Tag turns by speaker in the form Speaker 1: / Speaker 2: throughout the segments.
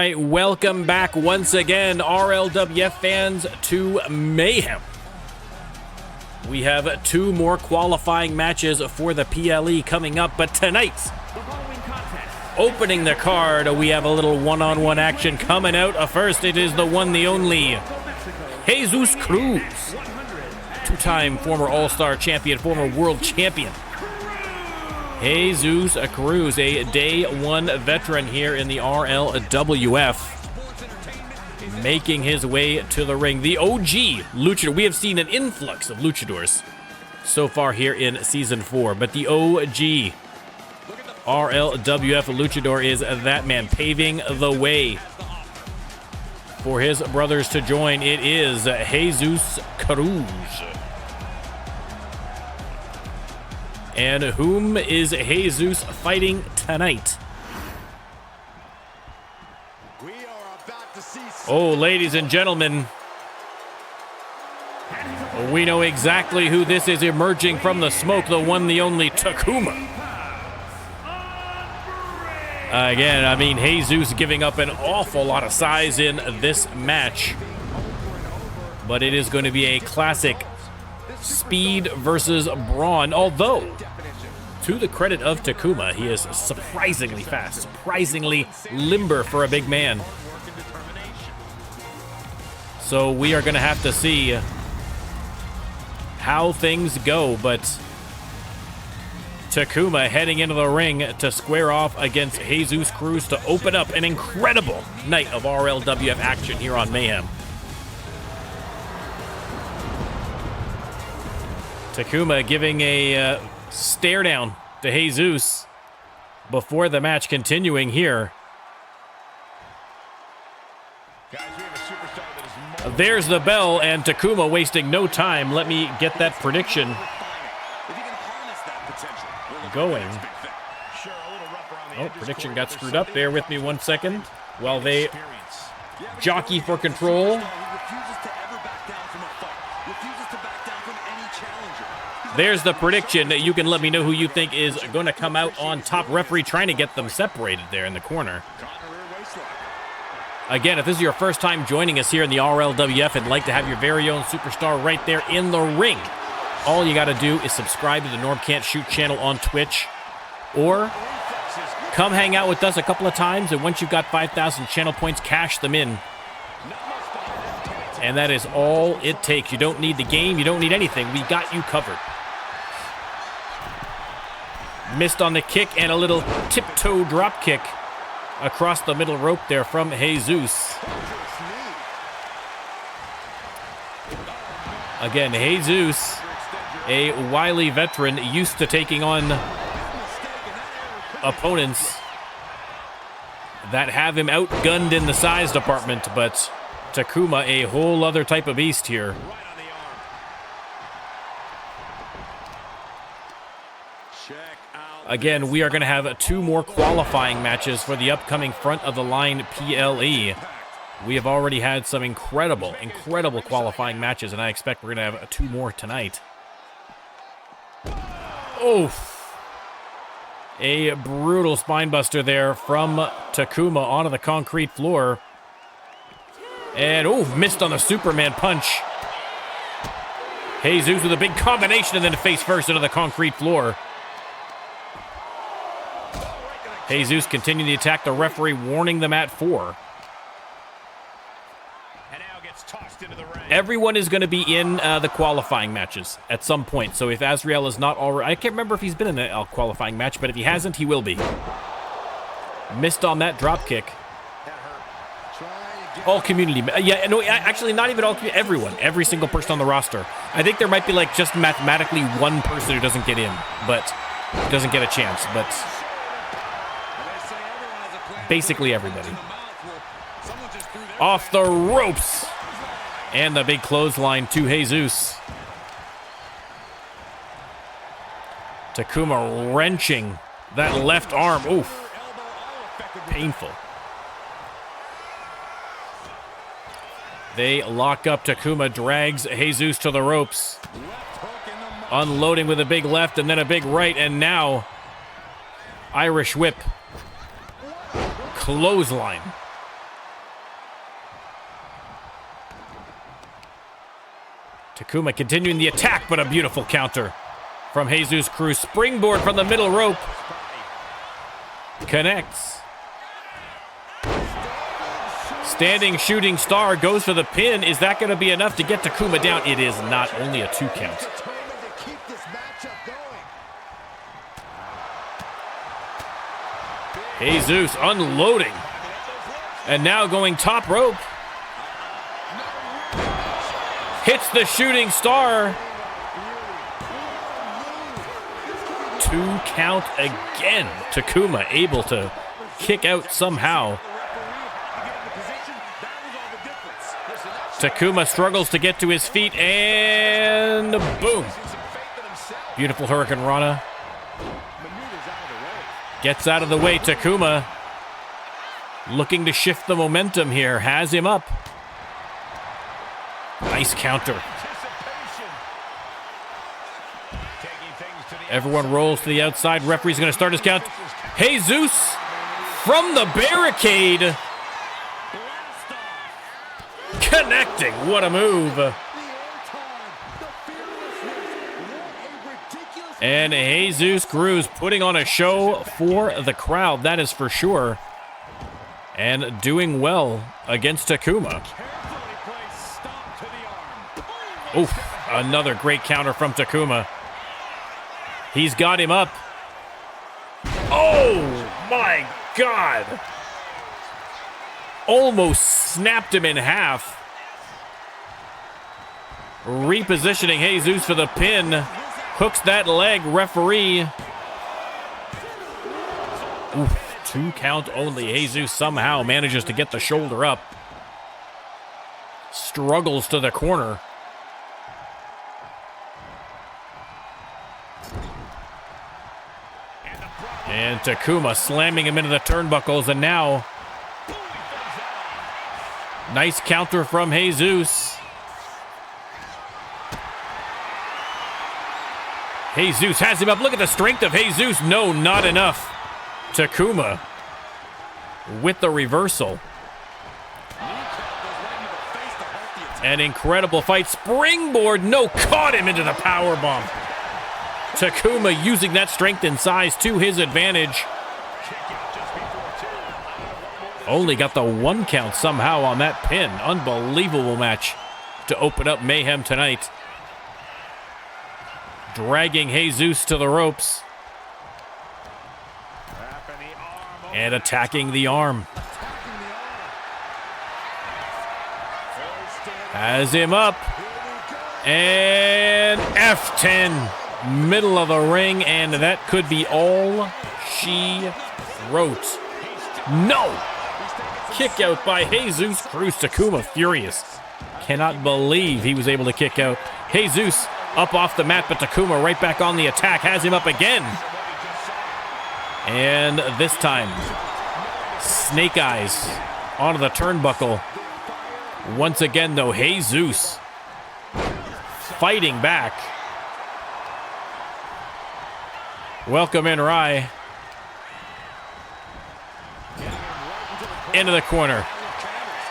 Speaker 1: right, welcome back once again, RLWF fans, to Mayhem. We have two more qualifying matches for the PLE coming up, but tonight, opening the card, we have a little one-on-one action coming out. First, it is the one, the only, Jesus Cruz, two-time former All-Star champion, former world champion. Jesus Cruz, a day one veteran here in the RLWF, making his way to the ring. The OG luchador. We have seen an influx of luchadors so far here in Season 4, but the OG RLWF luchador is that man, paving the way for his brothers to join. It is Jesus Cruz. And whom is Jesus fighting tonight? Oh, ladies and gentlemen, we know exactly who this is emerging from the smoke, the one, the only Takuma. Again, I mean, Jesus giving up an awful lot of size in this match, but it is going to be a classic speed versus brawn, although to the credit of Takuma, he is surprisingly fast, surprisingly limber for a big man. So we are going to have to see how things go, but Takuma heading into the ring to square off against Jesus Cruz to open up an incredible night of RLWF action here on Mayhem. Takuma giving a stare down to Jesus before the match continuing here. There's the bell, and Takuma wasting no time. Let me get that prediction going. Oh, prediction got screwed up. Bear with me 1 second while they jockey for control. There's the prediction. You can let me know who you think is going to come out on top. Referee trying to get them separated there in the corner. Again, if this is your first time joining us here in the RLWF and like to have your very own superstar right there in the ring, all you got to do is subscribe to the NormCantShoot channel on Twitch, or come hang out with us a couple of times, and once you've got 5,000 channel points, cash them in. And that is all it takes. You don't need the game. You don't need anything. We got you covered. Missed on the kick, and a little tiptoe drop kick across the middle rope there from Jesus. Again, Jesus, a wily veteran, used to taking on opponents that have him outgunned in the size department, but Takuma, a whole other type of beast here. Again, we are going to have two more qualifying matches for the upcoming front of the line PLE. We have already had some incredible qualifying matches, and I expect we're going to have two more tonight. Oof. A brutal spine buster there from Takuma onto the concrete floor. And, missed on the Superman punch. Jesus with a big combination and then face first into the concrete floor. Jesus continuing the attack. The referee warning them at 4. And now gets tossed into the ring. Everyone is going to be in the qualifying matches at some point. So if Azareal is not already... I can't remember if he's been in a qualifying match, but if he hasn't, he will be. Missed on that drop kick. All community. Yeah, no, actually not even all. Everyone. Every single person on the roster. I think there might be like just mathematically one person who doesn't get in, but doesn't get a chance. But basically everybody. Off the ropes. And the big clothesline to Jesus. Takuma wrenching that left arm. Oof. Painful. They lock up. Takuma drags Jesus to the ropes. Unloading with a big left and then a big right. And now, Irish whip. Clothesline. Takuma continuing the attack, but a beautiful counter from Jesus Cruz. Springboard from the middle rope. Connects. Standing shooting star goes for the pin. Is that going to be enough to get Takuma down? It is not. Only a 2 count. Jesus unloading. And now going top rope. Hits the shooting star. 2 count again. Takuma able to kick out somehow. Takuma struggles to get to his feet, and boom. Beautiful Hurricane Rana. Gets out of the way. Takuma looking to shift the momentum here. Has him up. Nice counter. Everyone rolls to the outside. Referee's going to start his count. Jesus from the barricade. Connecting. What a move. And Jesus Cruz putting on a show for the crowd. That is for sure. And doing well against Takuma. Oof, another great counter from Takuma. He's got him up. Oh my God. Almost snapped him in half. Repositioning Jesus for the pin. Hooks that leg, referee. Oof, 2 count only. Jesus somehow manages to get the shoulder up. Struggles to the corner. And Takuma slamming him into the turnbuckles, and now nice counter from Jesus. Jesus has him up. Look at the strength of Jesus. No, not enough. Takuma with the reversal. An incredible fight. Springboard. No, caught him into the powerbomb. Takuma using that strength and size to his advantage. Only got the 1 count somehow on that pin. Unbelievable match to open up Mayhem tonight. Dragging Jesus to the ropes. And attacking the arm. Has him up. And F10. Middle of the ring, and that could be all she wrote. No! Kick out by Jesus Cruz. Takuma furious. Cannot believe he was able to kick out. Jesus up off the mat, but Takuma right back on the attack. Has him up again. And this time, Snake Eyes onto the turnbuckle. Once again, though, Jesus fighting back. Welcome in, Rye. Into the corner.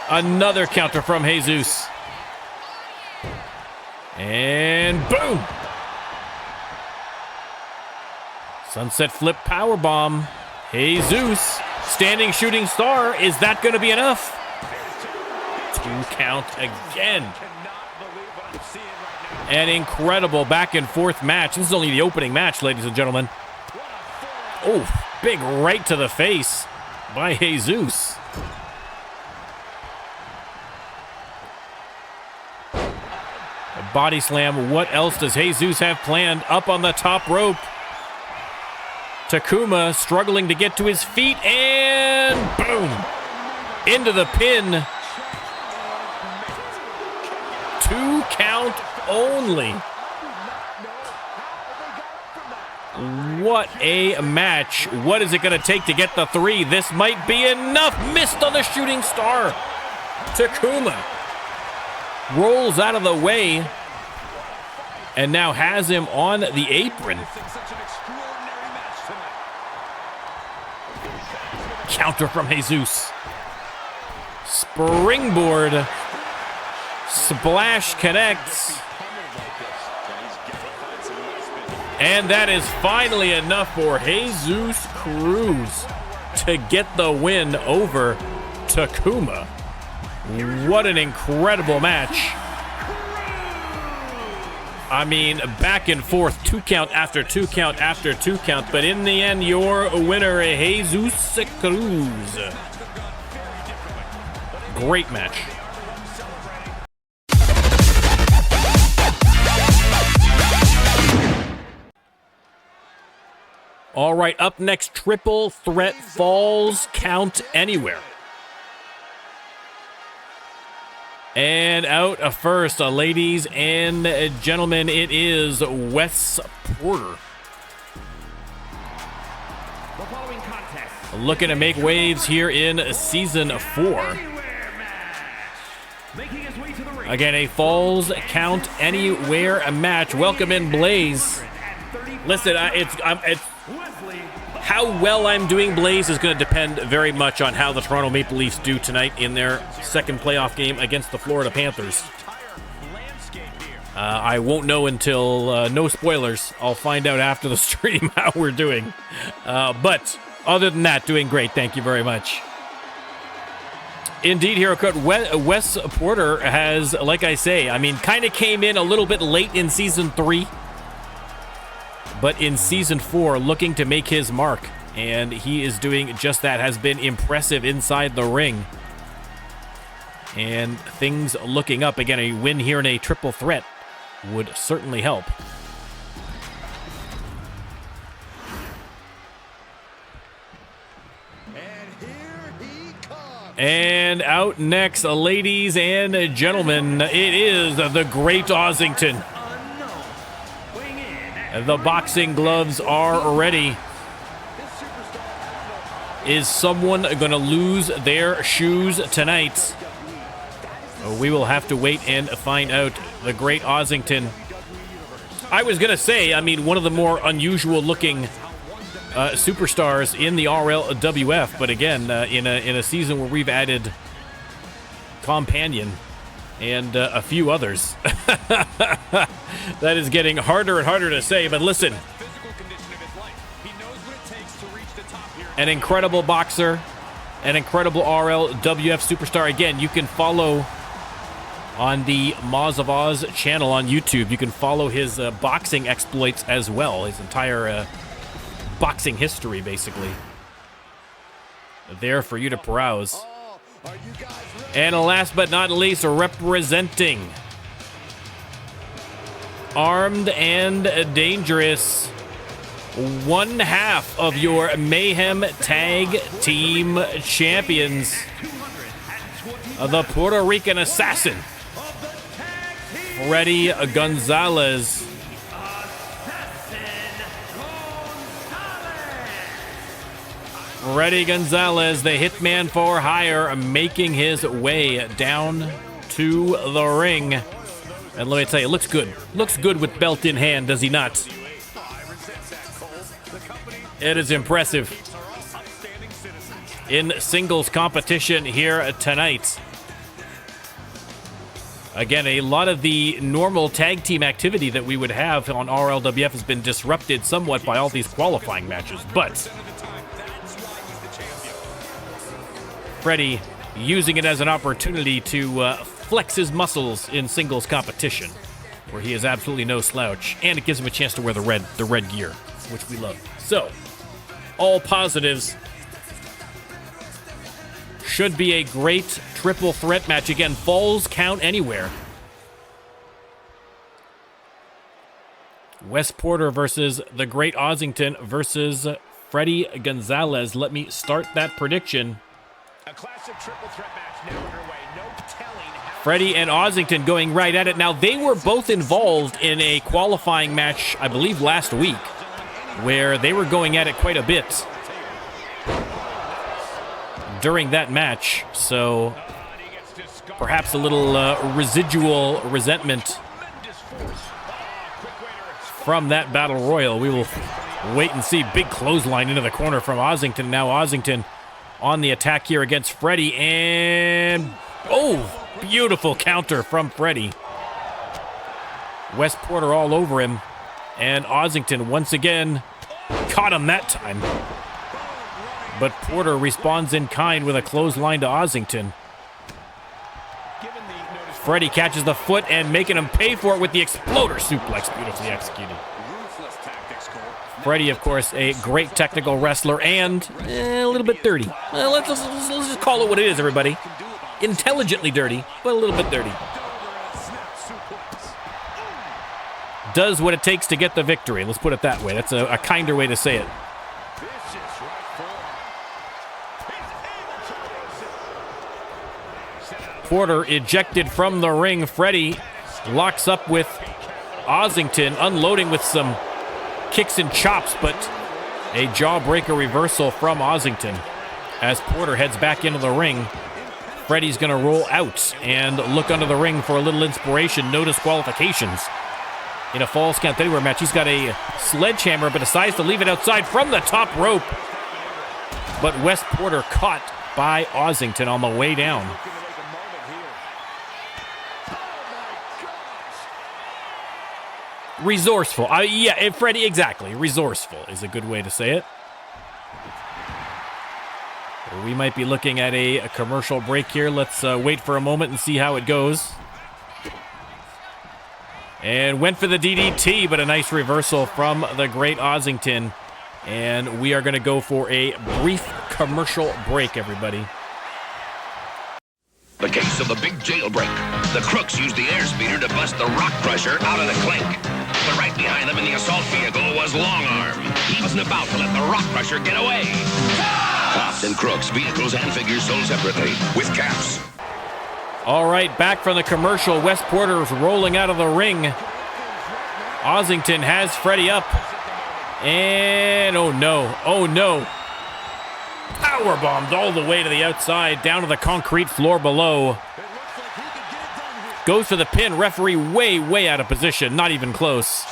Speaker 1: Another counter from Jesus. And boom! Sunset flip powerbomb. Jesus. Standing shooting star. Is that going to be enough? 2 count again. An incredible back and forth match. This is only the opening match, ladies and gentlemen. Oh, big right to the face by Jesus. A body slam. What else does Jesus have planned? Up on the top rope. Takuma struggling to get to his feet, and boom! Into the pin. 2 count only. What a match. What is it going to take to get the 3? This might be enough. Missed on the shooting star. Takuma rolls out of the way and now has him on the apron. Counter from Jesus. Springboard. Splash connects. And that is finally enough for Jesus Cruz to get the win over Takuma. What an incredible match. I mean, back and forth, 2 count after 2 count after 2 count, but in the end, your winner, Jesus Cruz. Great match. All right, up next, triple threat falls count anywhere. And out first, ladies and gentlemen, it is Wes Porter. Looking to make waves here in Season 4. Again, a falls count anywhere match. Welcome in, Blaze. Listen, it's how well I'm doing, Blaze, is going to depend very much on how the Toronto Maple Leafs do tonight in their second playoff game against the Florida Panthers. I won't know until, no spoilers, I'll find out after the stream how we're doing. But other than that, doing great. Thank you very much. Indeed, Hero Code, Wes Porter has, like I say, I mean, kind of came in a little bit late in Season 3. But in Season 4, looking to make his mark. And he is doing just that. Has been impressive inside the ring. And things looking up. Again, a win here in a triple threat would certainly help. And out next, ladies and gentlemen, it is the Great Ossington. The boxing gloves are ready. Is someone going to lose their shoes tonight? We will have to wait and find out. The Great Ossington. I was going to say, I mean, one of the more unusual looking superstars in the RLWF, but again, in a season where we've added Companion and a few others. That is getting harder and harder to say, but listen. An incredible boxer, an incredible RLWF superstar. Again, you can follow on the Maws of Oz channel on YouTube. You can follow his boxing exploits as well, his entire boxing history, basically. There for you to browse. And last but not least, representing Armed and Dangerous, one half of your Mayhem Tag Team Champions, the Puerto Rican Assassin, Freddie Gonzalez. Freddie Gonzalez, the Hitman for Hire, making his way down to the ring. And let me tell you, looks good. Looks good with belt in hand, does he not? It is impressive. In singles competition here tonight. Again, a lot of the normal tag team activity that we would have on RLWF has been disrupted somewhat by all these qualifying matches, but Freddie using it as an opportunity to flex his muscles in singles competition, where he is absolutely no slouch, and it gives him a chance to wear the red gear, which we love. So, all positives. Should be a great triple threat match. Again, falls count anywhere. Wes Porter versus the Great Ossington versus Freddie Gonzalez. Let me start that prediction.
Speaker 2: A classic triple threat match now underway. No telling how
Speaker 1: Freddie and Ossington going right at it. Now, they were both involved in a qualifying match, I believe, last week, where they were going at it quite a bit during that match. So perhaps a little residual resentment from that battle royal. We will wait and see. Big clothesline into the corner from Ossington. Now Ossington on the attack here against Freddie, and oh, beautiful counter from Freddie. Wes Porter all over him, And Ozington once again caught him that time. But Porter responds in kind with a clothesline to Ozington. Freddie catches the foot and making him pay for it with the exploder suplex. Beautifully executed. Freddie, of course, a great technical wrestler and a little bit dirty. Let's just call it what it is, everybody. Intelligently dirty, but a little bit dirty. Does what it takes to get the victory. Let's put it that way. That's a kinder way to say it. Porter ejected from the ring. Freddie locks up with Ozington, unloading with some kicks and chops, but a jawbreaker reversal from Ozington. As Porter heads back into the ring, Freddie's going to roll out and look under the ring for a little inspiration. No disqualifications. In a Falls Count Anywhere match, he's got a sledgehammer, but decides to leave it outside from the top rope. But Wes Porter caught by Ozington on the way down. Resourceful. Yeah, Freddie, exactly. Resourceful is a good way to say it. We might be looking at a commercial break here. Let's wait for a moment and see how it goes. And went for the DDT, but a nice reversal from the great Ozington. And we are going to go for a brief commercial break, everybody.
Speaker 3: The case of the big jailbreak. The crooks used the airspeeder to bust the rock crusher out of the clink. But right behind them in the assault vehicle was Long Arm. He wasn't about to let the rock crusher get away. Cops and crooks, vehicles and figures sold separately, with caps.
Speaker 1: All right, back from the commercial. Wes Porter's rolling out of the ring. Ozington has Freddie up. And oh no. Powerbombed all the way to the outside, down to the concrete floor below. Goes for the pin. Referee way out of position. Not even close.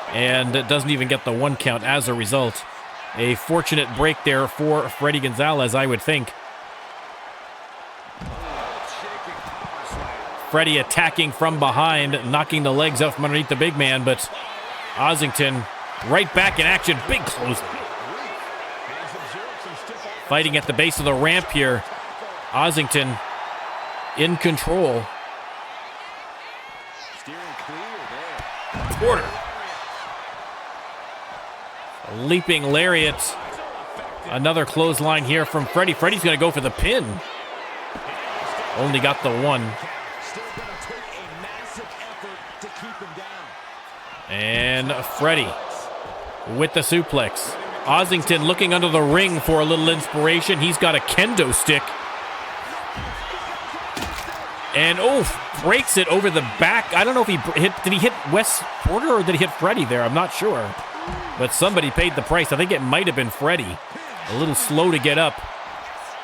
Speaker 1: And doesn't even get the 1 count as a result. A fortunate break there for Freddie Gonzalez, I would think. Freddie attacking from behind, knocking the legs out from underneath the big man, but Ozington right back in action. Big clothesline. Fighting at the base of the ramp here. Ozington in control. Porter. A leaping lariat. Another clothesline here from Freddie. Freddie's going to go for the pin. Only got the one. And Freddie with the suplex. Ozington looking under the ring for a little inspiration. He's got a kendo stick. And breaks it over the back. I don't know if did he hit Wes Porter or did he hit Freddie there? I'm not sure. But somebody paid the price. I think it might have been Freddie. A little slow to get up.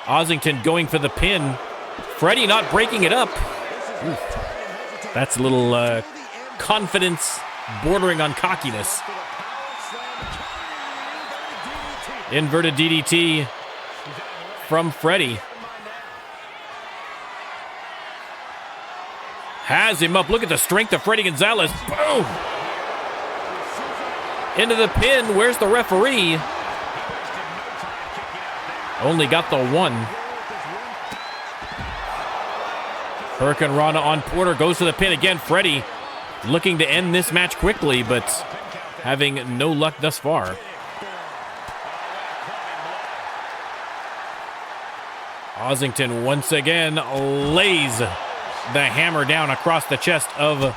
Speaker 1: Ozington going for the pin. Freddie not breaking it up. Oof. That's a little confidence bordering on cockiness. Inverted DDT from Freddie. Has him up. Look at the strength of Freddie Gonzalez. Boom! Into the pin. Where's the referee? Only got the one. Hurricane Rana on Porter. Goes to the pin again. Freddie looking to end this match quickly, but having no luck thus far. Ozington once again lays the hammer down across the chest of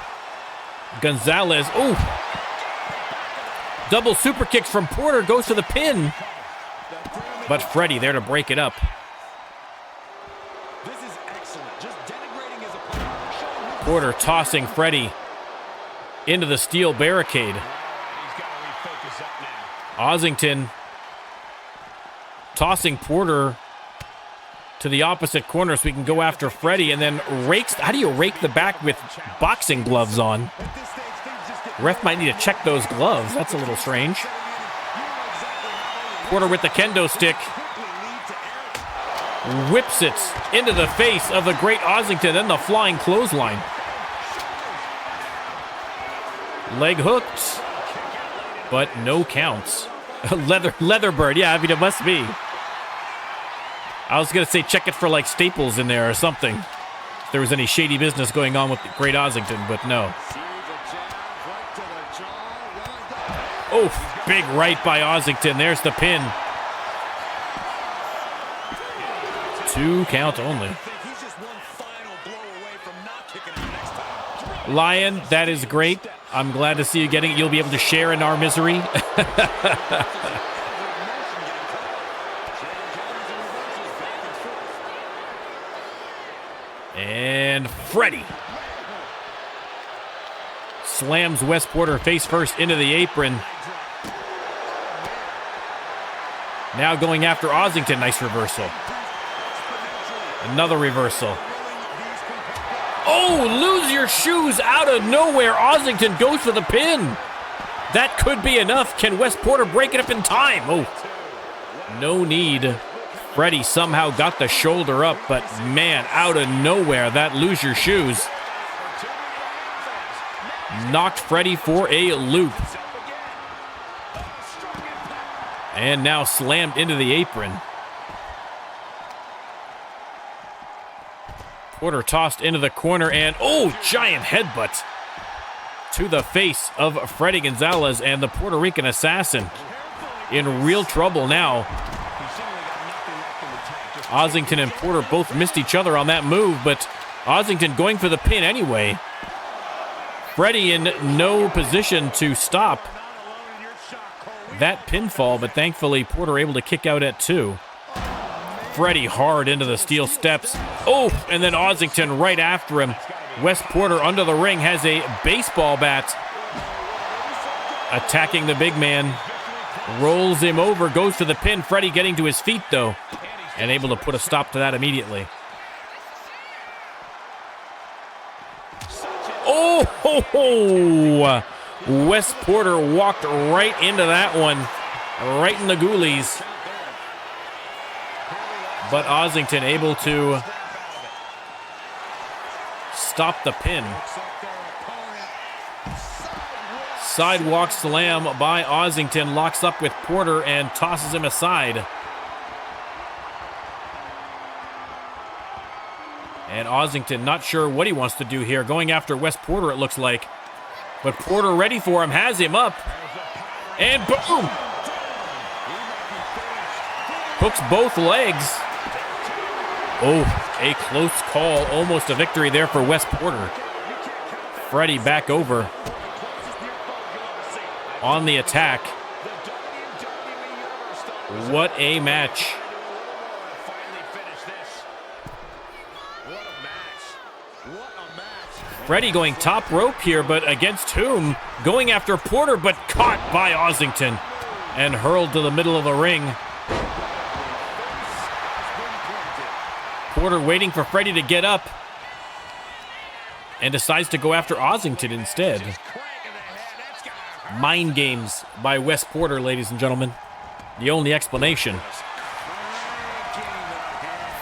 Speaker 1: Gonzalez. Ooh! Double super kicks from Porter. Goes to the pin. But Freddie there to break it up. Porter tossing Freddie into the steel barricade. Ozington tossing Porter to the opposite corner so we can go after Freddie, and then rakes. How do you rake the back with boxing gloves on? Ref might need to check those gloves. That's a little strange. Porter with the kendo stick. Whips it into the face of the great Ozington, then the flying clothesline. Leg hooked. but no counts. Leatherbird, yeah, I mean, it must be. I was going to say check it for like staples in there or something. If there was any shady business going on with Great Ossington, but no. Oh, big right by Ossington. There's the pin. 2 count only. Lion, that is great. I'm glad to see you getting it. You'll be able to share in our misery. And Freddie slams Wes Porter face first into the apron. Now going after Ossington. Nice reversal. Another reversal. Oh, lose your shoes out of nowhere. Ossington goes for the pin. That could be enough. Can Wes Porter break it up in time? Oh, no need. Freddie somehow got the shoulder up, but man, out of nowhere, that lose your shoes knocked Freddie for a loop. And now slammed into the apron. Porter tossed into the corner and, oh, giant headbutt to the face of Freddie Gonzalez, and the Puerto Rican assassin in real trouble now. Ossington and Porter both missed each other on that move, but Ossington going for the pin anyway. Freddie in no position to stop that pinfall, but thankfully Porter able to kick out at 2. Freddie hard into the steel steps. Oh, and then Ossington right after him. Wes Porter under the ring has a baseball bat. Attacking the big man. Rolls him over, goes for the pin. Freddie getting to his feet though, and able to put a stop to that immediately. Oh, ho, ho. Wes Porter walked right into that one, right in the ghoulies. But Ossington able to stop the pin. Sidewalk slam by Ossington, locks up with Porter and tosses him aside. And Ossington not sure what he wants to do here, going after Wes Porter it looks like. But Porter ready for him, has him up. And boom! Hooks both legs. Oh, a close call. Almost a victory there for Wes Porter. Freddie back over. On the attack. What a match. Freddie going top rope here, but against whom? Going after Porter, but caught by Ossington and hurled to the middle of the ring. Porter waiting for Freddie to get up and decides to go after Ossington instead. Mind games by Wes Porter, ladies and gentlemen. The only explanation.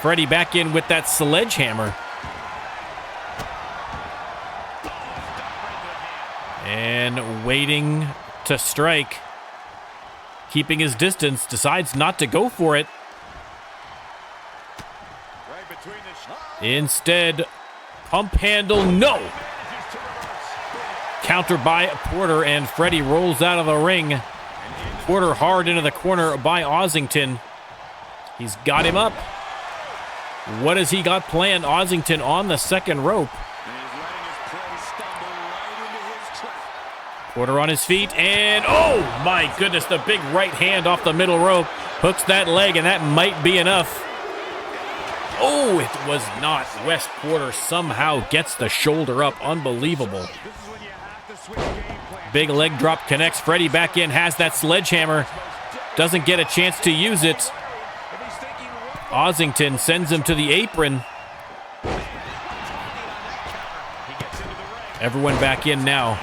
Speaker 1: Freddie back in with that sledgehammer. And waiting to strike. Keeping his distance, decides not to go for it. Instead, pump handle, no! Counter by Porter, and Freddie rolls out of the ring. Porter hard into the corner by Ossington. He's got him up. What has he got planned? Ossington on the second rope. Porter on his feet, and oh my goodness, the big right hand off the middle rope. Hooks that leg, and that might be enough. Oh, it was not. Wes Porter somehow gets the shoulder up. Unbelievable. Big leg drop connects. Freddie back in, has that sledgehammer. Doesn't get a chance to use it. Ossington sends him to the apron. Everyone back in now.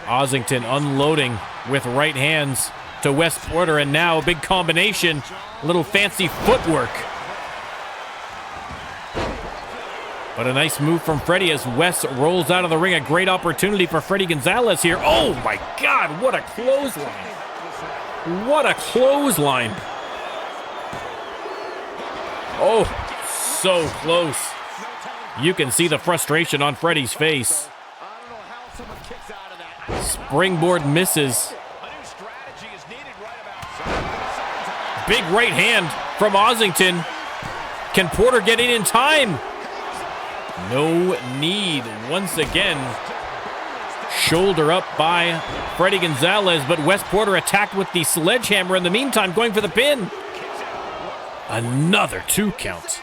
Speaker 1: Ossington unloading with right hands to Wes Porter, and now a big combination, a little fancy footwork. But a nice move from Freddy as Wes rolls out of the ring. A great opportunity for Freddy Gonzalez here. Oh my God, what a clothesline. What a clothesline. Oh, so close. You can see the frustration on Freddy's face. Springboard misses. Big right hand from Ossington. Can Porter get in time? No need. Once again, shoulder up by Freddy Gonzalez, but Wes Porter attacked with the sledgehammer in the meantime, going for the pin. Another 2 count.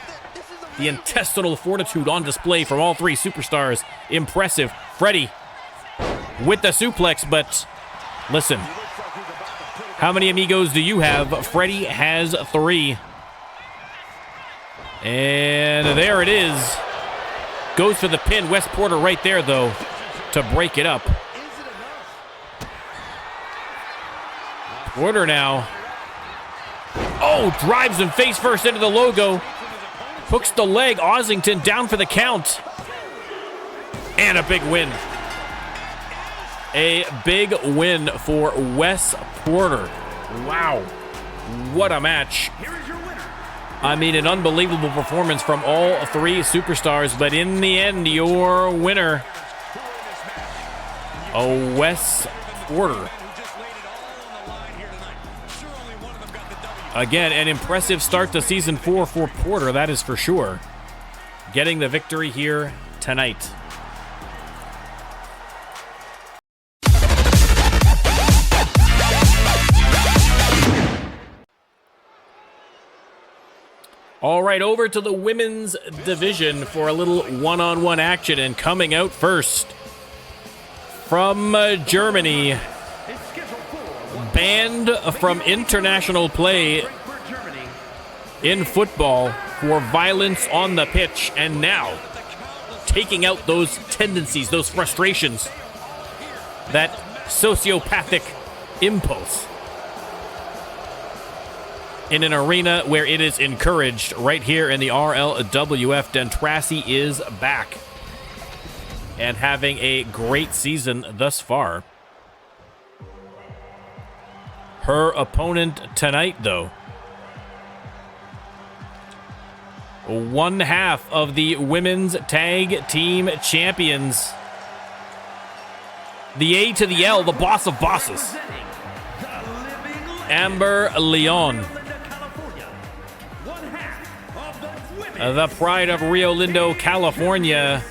Speaker 1: The intestinal fortitude on display from all 3 superstars. Impressive. Freddy with the suplex, but listen, how many amigos do you have? Freddy has 3. And there it is. Goes for the pin. Wes Porter right there, though, to break it up. Porter now. Oh, drives him face first into the logo. Hooks the leg. Ossington down for the count. And a big win. A big win for Wes Porter. Wow. What a match. I mean, an unbelievable performance from all 3 superstars, but in the end, your winner, a Wes Porter. Again, an impressive start to Season 4 for Porter, that is for sure. Getting the victory here tonight. All right, over to the women's division for a little one-on-one action. And coming out first from Germany, banned from international play in football for violence on the pitch, and now taking out those tendencies, those frustrations, that sociopathic impulse in an arena where it is encouraged. Right here in the RLWF, Dentrassi is back and having a great season thus far. Her opponent tonight, though, one half of the women's tag team champions, the A to the L, the boss of bosses, Amber Leon. The pride of Rio Lindo, California,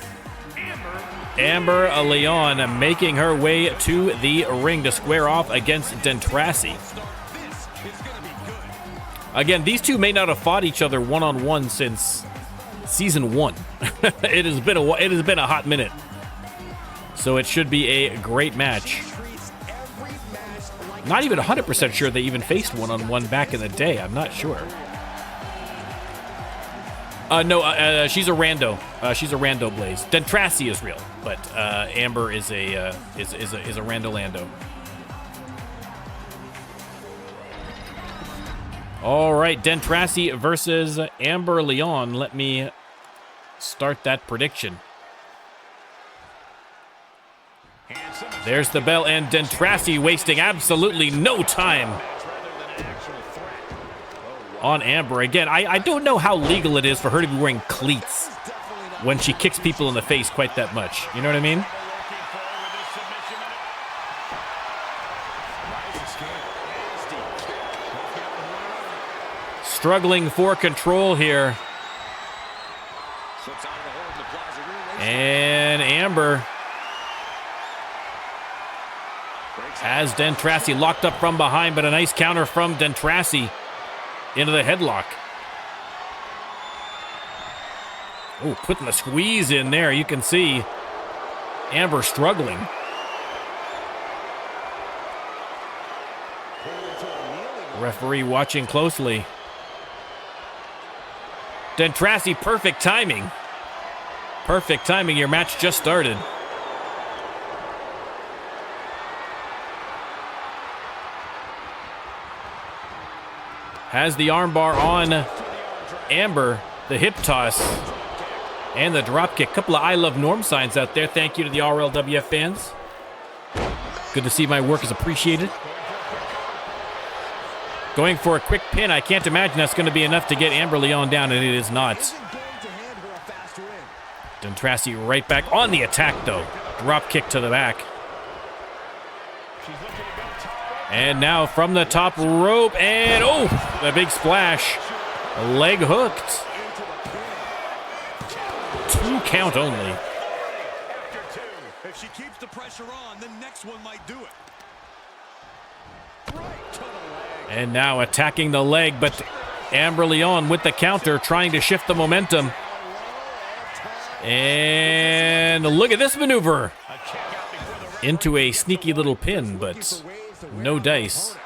Speaker 1: Amber Leon making her way to the ring to square off against Dentrassi. Again, these two may not have fought each other one-on-one since Season 1. It has been a hot minute. So it should be a great match. Not even 100% sure they even faced one-on-one back in the day. I'm not sure. No, she's a rando. She's a rando Blaze. Dentrassi is real, but Amber is a Rando Lando. All right, Dentrassi versus Amber Leon. Let me start that prediction. There's the bell, and Dentrassi wasting absolutely no time on Amber. Again, I don't know how legal it is for her to be wearing cleats when she kicks people in the face quite that much. You know what I mean? Struggling for control here. And Amber has Dentrassi locked up from behind, but a nice counter from Dentrassi into the headlock. Oh, putting the squeeze in there. You can see Amber struggling. Referee watching closely. Dentrassi, perfect timing. Perfect timing. Your match just started. Has the armbar on Amber. The hip toss. And the drop kick. Couple of I Love Norm signs out there. Thank you to the RLWF fans. Good to see my work is appreciated. Going for a quick pin. I can't imagine that's going to be enough to get Amber Leon down, and it is not. Dentrassi right back on the attack, though. Drop kick to the back. And now from the top rope, and oh, the big splash. Leg hooked. 2 count only.
Speaker 4: If she keeps the pressure on, the next one might do it.
Speaker 1: And now attacking the leg, but Amber Leon with the counter, trying to shift the momentum. And look at this maneuver. Into a sneaky little pin, but no dice.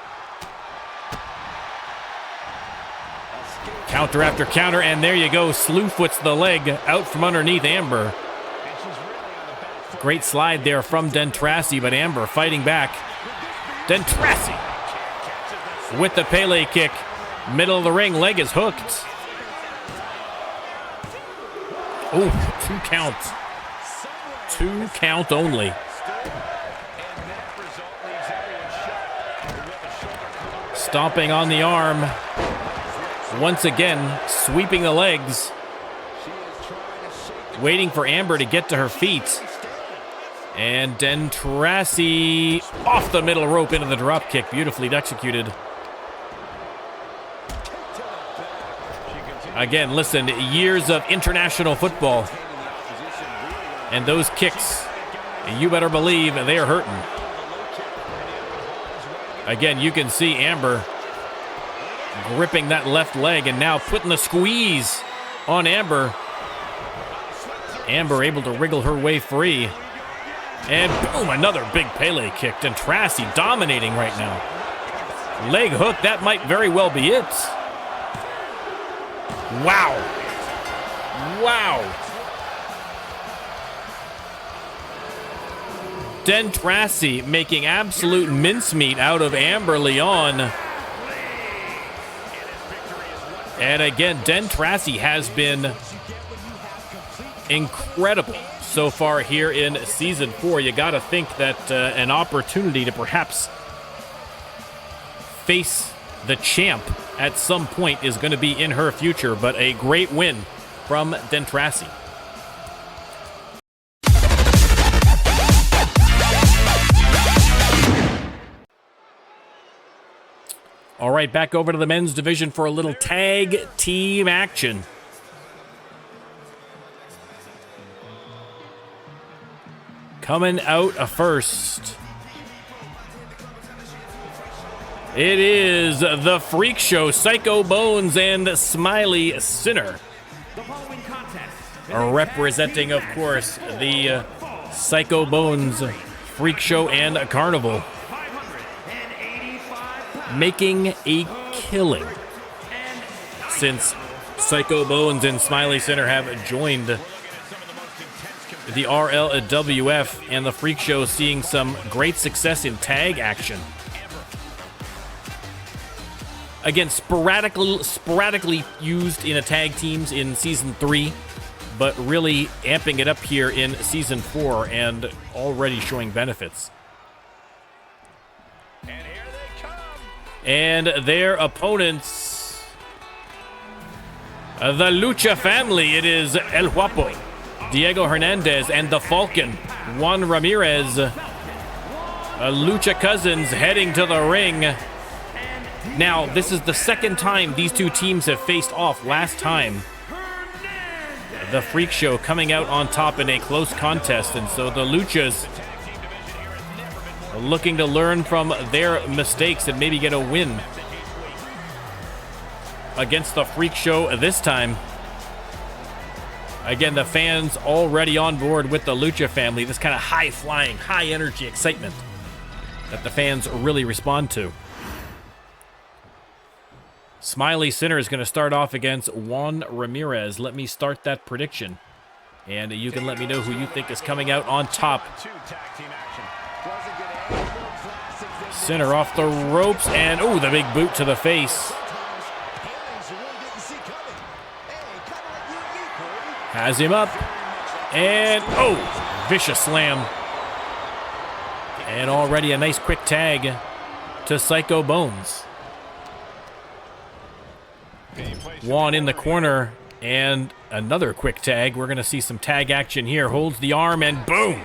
Speaker 1: Counter after counter, and there you go. Slew foots the leg out from underneath Amber. Great slide there from Dentrassi, but Amber fighting back. Dentrassi with the Pele kick. Middle of the ring, leg is hooked. Oh, 2 count. 2 count only. Stomping on the arm. Once again, sweeping the legs. Waiting for Amber to get to her feet. And Dentrassi off the middle rope into the drop kick. Beautifully executed. Again, listen, years of international football. And those kicks, you better believe they are hurting. Again, you can see Amber gripping that left leg and now putting the squeeze on Amber. Amber able to wriggle her way free. And boom, another big Pele kick. Dentrassi dominating right now. Leg hook, that might very well be it. Wow. Wow. Dentrassi making absolute mincemeat out of Amber Leon. And again, Dentrassi has been incredible so far here in Season 4. You got to think that an opportunity to perhaps face the champ at some point is going to be in her future, but a great win from Dentrassi. All right, back over to the men's division for a little tag team action. Coming out first, it is the Freakshow, Psycho Bones and Smiley Sinner. Representing, of course, the Psycho Bones, Freakshow, and Carnival. Making a killing since Psycho Bones and Smiley Sinner have joined the RLWF, and the Freakshow seeing some great success in tag action. Again, sporadically used in a tag teams in Season 3, but really amping it up here in Season 4 and already showing benefits. And their opponents, the Lucha Family. It is El Guapo, Diego Hernandez, and the Falcon, Juan Ramirez. Lucha Cousins heading to the ring. Now, this is the second time these two teams have faced off. Last time, the Freakshow coming out on top in a close contest, and so the Luchas looking to learn from their mistakes and maybe get a win against the Freakshow this time. Again, the fans already on board with the Lucha Family. This kind of high-flying, high-energy excitement that the fans really respond to. Smiley Sinner is going to start off against Juan Ramirez. Let me start that prediction, and you can let me know who you think is coming out on top. Sinner off the ropes, and oh, the big boot to the face. Has him up. And, oh, vicious slam. And already a nice quick tag to Psycho Bones. Juan in the corner. And another quick tag. We're going to see some tag action here. Holds the arm and boom.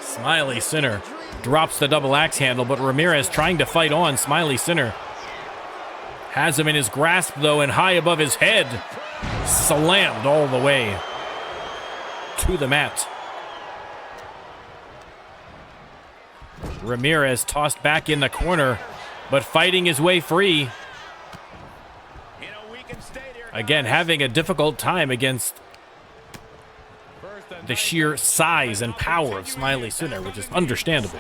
Speaker 1: Smiley Sinner drops the double axe handle, but Ramirez trying to fight on. Smiley Sinner has him in his grasp, though, and high above his head. Slammed all the way to the mat. Ramirez tossed back in the corner, but fighting his way free. Again, having a difficult time against the sheer size and power of Smiley Sinner, which is understandable.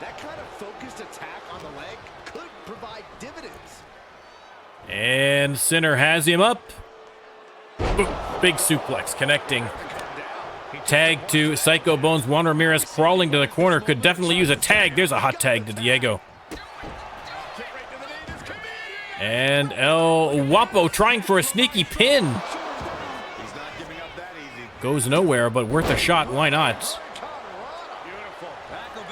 Speaker 2: That kind of focused attack on the leg could provide dividends.
Speaker 1: And Sinner has him up. Boom. Big suplex connecting. Tag to Psycho Bones. Juan Ramirez crawling to the corner. Could definitely use a tag. There's a hot tag to Diego. And El Guapo trying for a sneaky pin. Goes nowhere, but worth a shot. Why not?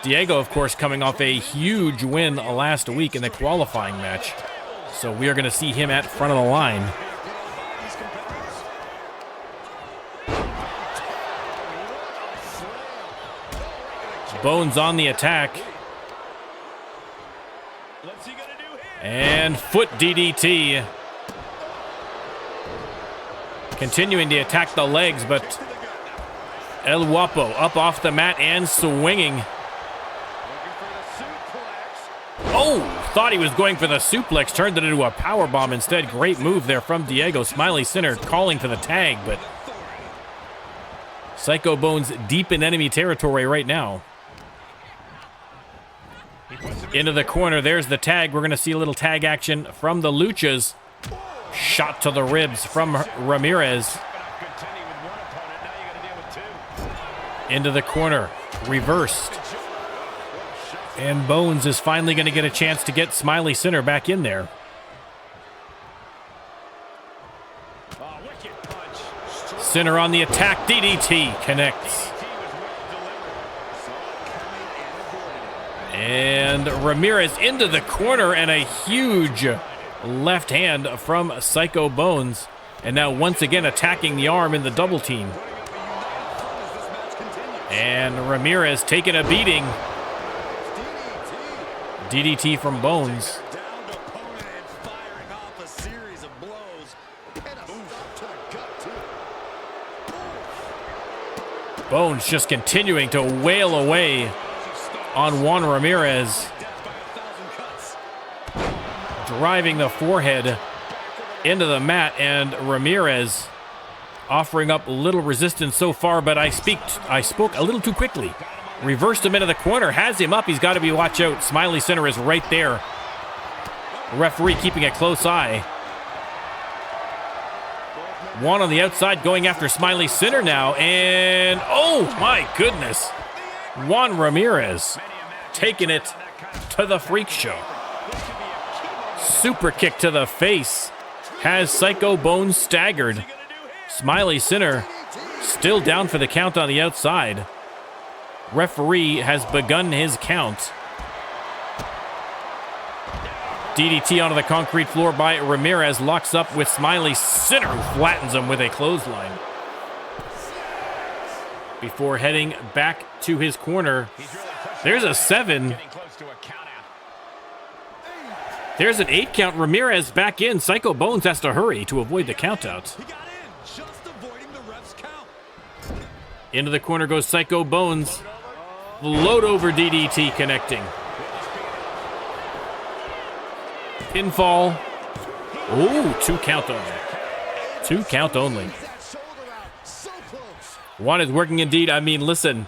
Speaker 1: Diego, of course, coming off a huge win last week in the qualifying match. So we are going to see him at front of the line. Bones on the attack. And foot DDT. Continuing to attack the legs, but El Guapo up off the mat and swinging. Oh, thought he was going for the suplex, turned it into a powerbomb instead. Great move there from Diego. Smiley Sinner calling for the tag, but Psycho Bones deep in enemy territory right now. Into the corner, there's the tag. We're going to see a little tag action from the Luchas. Shot to the ribs from Ramirez. Into the corner, reversed. And Bones is finally going to get a chance to get Smiley Sinner back in there. Sinner on the attack, DDT connects. And Ramirez into the corner and a huge left hand from Psycho Bones. And now once again attacking the arm in the double team. And Ramirez taking a beating. DDT from Bones. Bones just continuing to wail away on Juan Ramirez. Driving the forehead into the mat, and Ramirez offering up little resistance so far, but I spoke a little too quickly. Reversed him into the corner, has him up. He's got to be watch out. Smiley Sinner is right there. Referee keeping a close eye. Juan on the outside going after Smiley Sinner now, and oh my goodness. Juan Ramirez taking it to the freak show. Super kick to the face has Psycho Bones staggered. Smiley Sinner still down for the count on the outside. Referee has begun his count. DDT onto the concrete floor by Ramirez. Locks up with Smiley Sinner, who flattens him with a clothesline. Before heading back to his corner. There's a 7. There's an 8 count. Ramirez back in. Psycho Bones has to hurry to avoid the countout. Into the corner goes Psycho Bones. Float over DDT connecting. Pinfall. Ooh, 2 count only. 2 count only. Juan is working indeed. I mean, listen.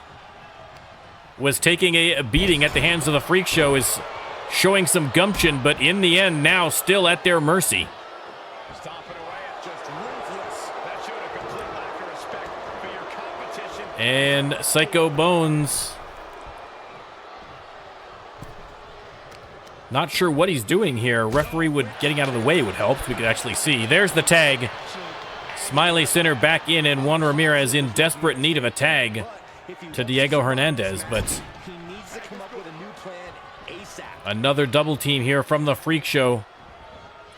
Speaker 1: Was taking a beating at the hands of the Freak Show, is showing some gumption, but in the end now still at their mercy. And Psycho Bones, not sure what he's doing here. Referee getting out of the way would help so we could actually see. There's the tag. Smiley Center back in, and Juan Ramirez in desperate need of a tag to Diego Hernandez, but
Speaker 2: He needs to come up with a new plan ASAP.
Speaker 1: another double team here from the Freak Show.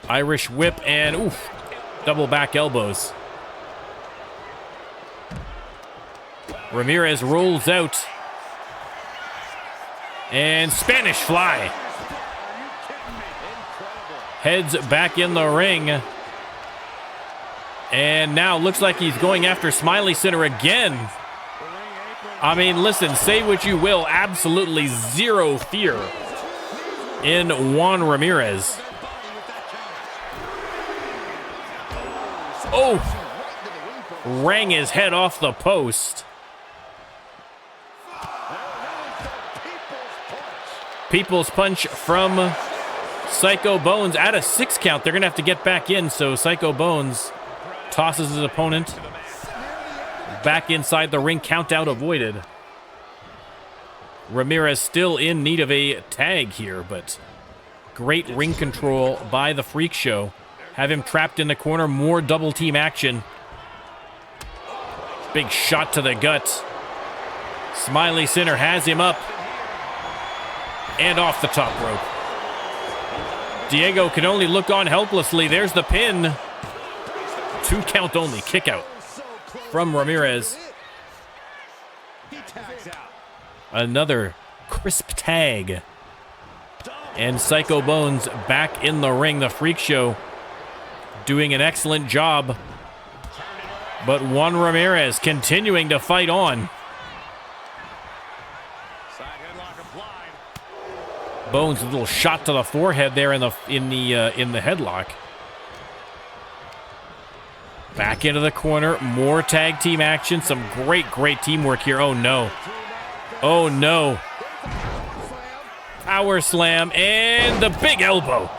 Speaker 1: Irish whip and oof, double back elbows. Ramirez rolls out. And Spanish fly. Heads back in the ring. And now looks like he's going after Smiley Center again. I mean, listen, say what you will. Absolutely zero fear in Juan Ramirez. Oh, rang his head off the post. People's punch from Psycho Bones at a 6 count. They're going to have to get back in, so Psycho Bones tosses his opponent back inside the ring. Count out avoided. Ramirez still in need of a tag here, but great ring control by the Freak Show. Have him trapped in the corner. More double team action. Big shot to the gut. Smiley Center has him up and off the top rope. Diego can only look on helplessly. There's the pin. 2 count only. Kick out from Ramirez. Another crisp tag. And Psycho Bones back in the ring. The Freak Show doing an excellent job. But Juan Ramirez continuing to fight on. Bones a little shot to the forehead there in the headlock. Back into the corner. More tag team action. Some great teamwork here. Oh no. Oh no. Power slam and the big elbow.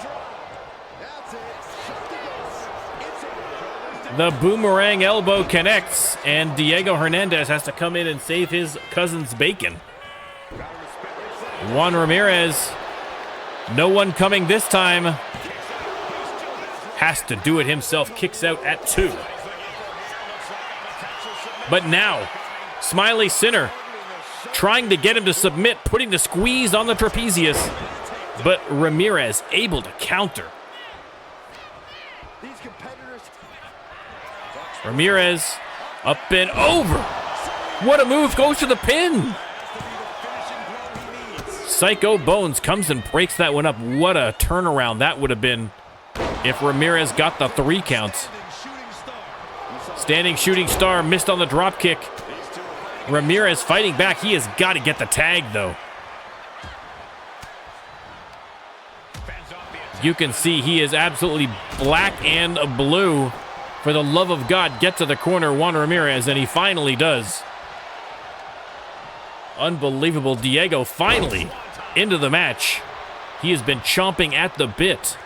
Speaker 1: The boomerang elbow connects, and Diego Hernandez has to come in and save his cousin's bacon. Juan Ramirez, no one coming this time. Has to do it himself, kicks out at 2. But now, Smiley Center trying to get him to submit, putting the squeeze on the trapezius. But Ramirez able to counter. Ramirez up and over. What a move, goes to the pin. Psycho Bones comes and breaks that one up. What a turnaround that would have been if Ramirez got the 3 count. Standing shooting star missed on the drop kick. Ramirez fighting back. He has got to get the tag though. You can see he is absolutely black and blue. For the love of God, get to the corner, Juan Ramirez, and he finally does. Unbelievable. Diego finally into the match. He has been chomping at the bit.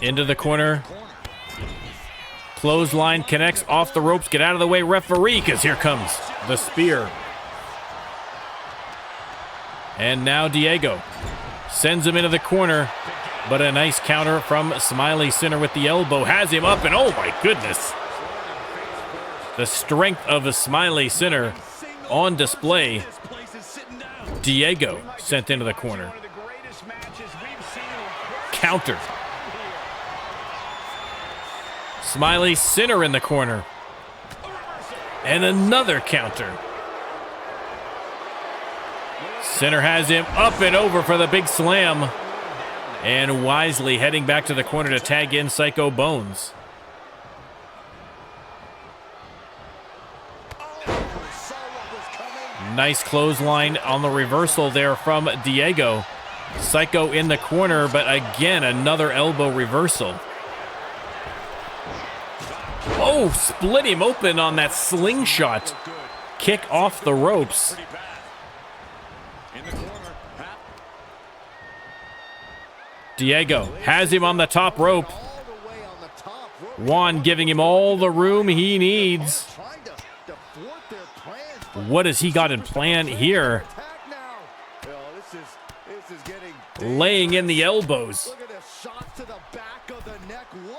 Speaker 1: Into the corner. Clothesline connects off the ropes. Get out of the way, referee, because here comes the spear. And now Diego sends him into the corner. But a nice counter from Smiley Center with the elbow. Has him up, and oh my goodness. The strength of the Smiley Center on display. Diego sent into the corner. Counter. Smiley Center in the corner. And another counter. Center has him up and over for the big slam. And wisely heading back to the corner to tag in Psycho Bones. Nice clothesline on the reversal there from Diego. Psycho in the corner, but again, another elbow reversal. Oh, split him open on that slingshot. Kick off the ropes. Diego has him on the top rope. Juan giving him all the room he needs. What has he got in plan here? Laying in the elbows.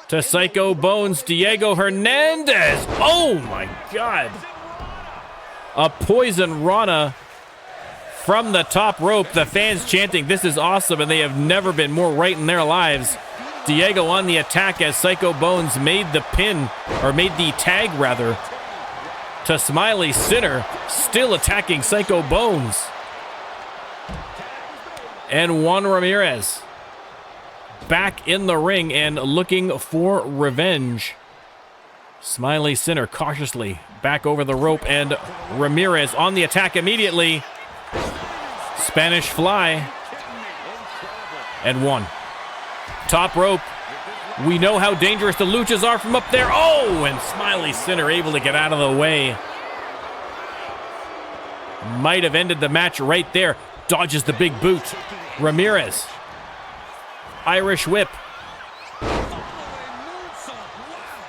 Speaker 1: to Psycho Bones, Diego Hernandez. Oh my God. A poison Rana from the top rope. The fans chanting, "This is awesome," and they have never been more right in their lives. Diego on the attack as Psycho Bones made the pin, or made the tag rather, to Smiley Sinner, still attacking Psycho Bones. And Juan Ramirez back in the ring and looking for revenge. Smiley Sinner cautiously back over the rope, and Ramirez on the attack immediately. Spanish Fly. And one. Top rope. We know how dangerous the Luchas are from up there. Oh, and Smiley Sinner able to get out of the way. Might have ended the match right there. Dodges the big boot. Ramirez. Irish whip.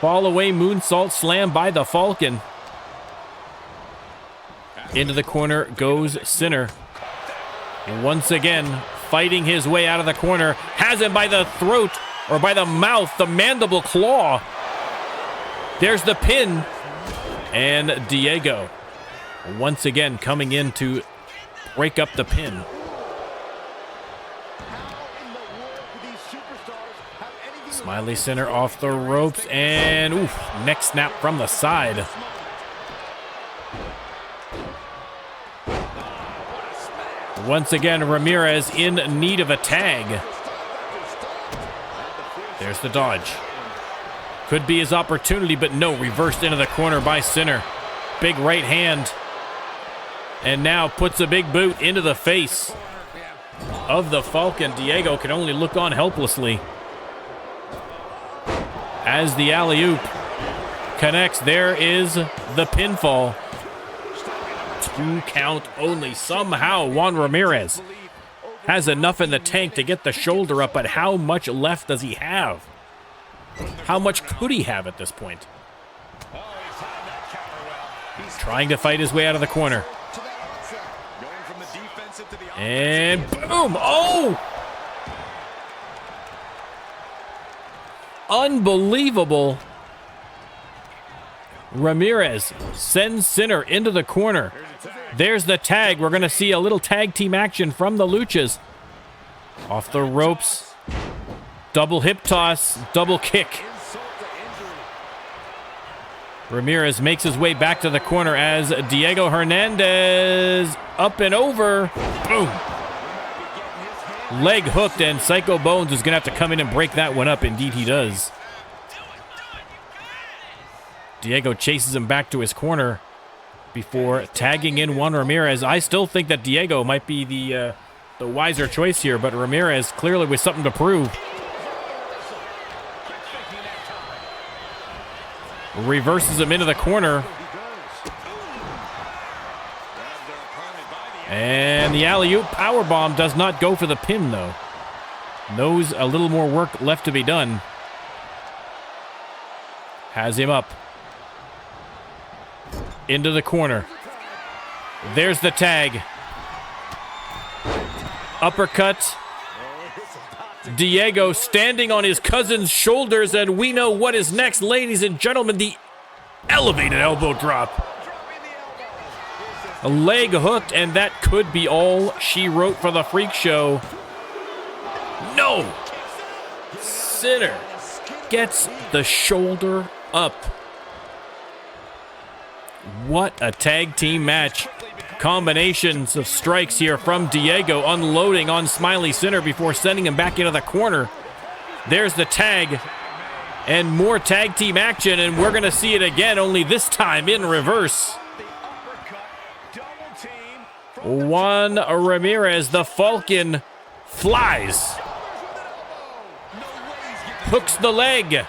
Speaker 1: Fall away moonsault slam by the Falcon. Into the corner goes Sinner. Once again, fighting his way out of the corner. Has him by the throat, or by the mouth, the mandible claw. There's the pin. And Diego, once again, coming in to break up the pin. Smiley Sinner off the ropes, and oof, neck snap from the side. Once again, Ramirez in need of a tag. There's the dodge. Could be his opportunity, but no, reversed into the corner by Sinner. Big right hand. And now puts a big boot into the face of the Falcon. Diego can only look on helplessly as the alley-oop connects. There is the pinfall. 2 count only. Somehow Juan Ramirez has enough in the tank to get the shoulder up, but how much left does he have? How much could he have at this point? Trying to fight his way out of the corner. And boom! Oh! Unbelievable. Ramirez sends Sinner into the corner. There's the tag. We're going to see a little tag team action from the Luchas. Off the ropes. Double hip toss. Double kick. Ramirez makes his way back to the corner as Diego Hernandez up and over. Boom. Leg hooked, and Psycho Bones is going to have to come in and break that one up. Indeed he does. Diego chases him back to his corner before tagging in Juan Ramirez. I still think that Diego might be the wiser choice here, but Ramirez clearly with something to prove. Reverses him into the corner. And the alley-oop powerbomb does not go for the pin, though. Knows a little more work left to be done. Has him up. Into the corner. There's the tag. Uppercut. Diego standing on his cousin's shoulders, and we know what is next, ladies and gentlemen. The elevated elbow drop. A leg hooked, and that could be all she wrote for the Freak Show. No! Sinner gets the shoulder up. What a tag team match. Combinations of strikes here from Diego, unloading on Smiley Sinner before sending him back into the corner. There's the tag. And more tag team action, and we're going to see it again, only this time in reverse. Juan Ramirez, the Falcon, flies. Hooks the leg.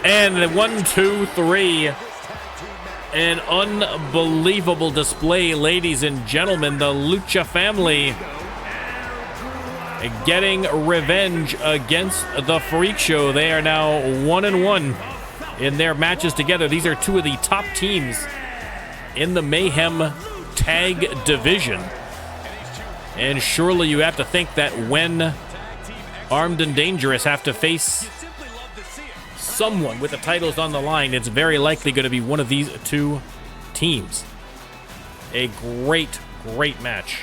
Speaker 1: And 1, 2, 3. An unbelievable display, ladies and gentlemen. The Lucha Family getting revenge against the Freak Show. They are now 1-1 in their matches together. These are two of the top teams in the Mayhem tag division. And surely you have to think that when Armed and Dangerous have to face someone with the titles on the line. It's very likely going to be one of these two teams. A great, great match.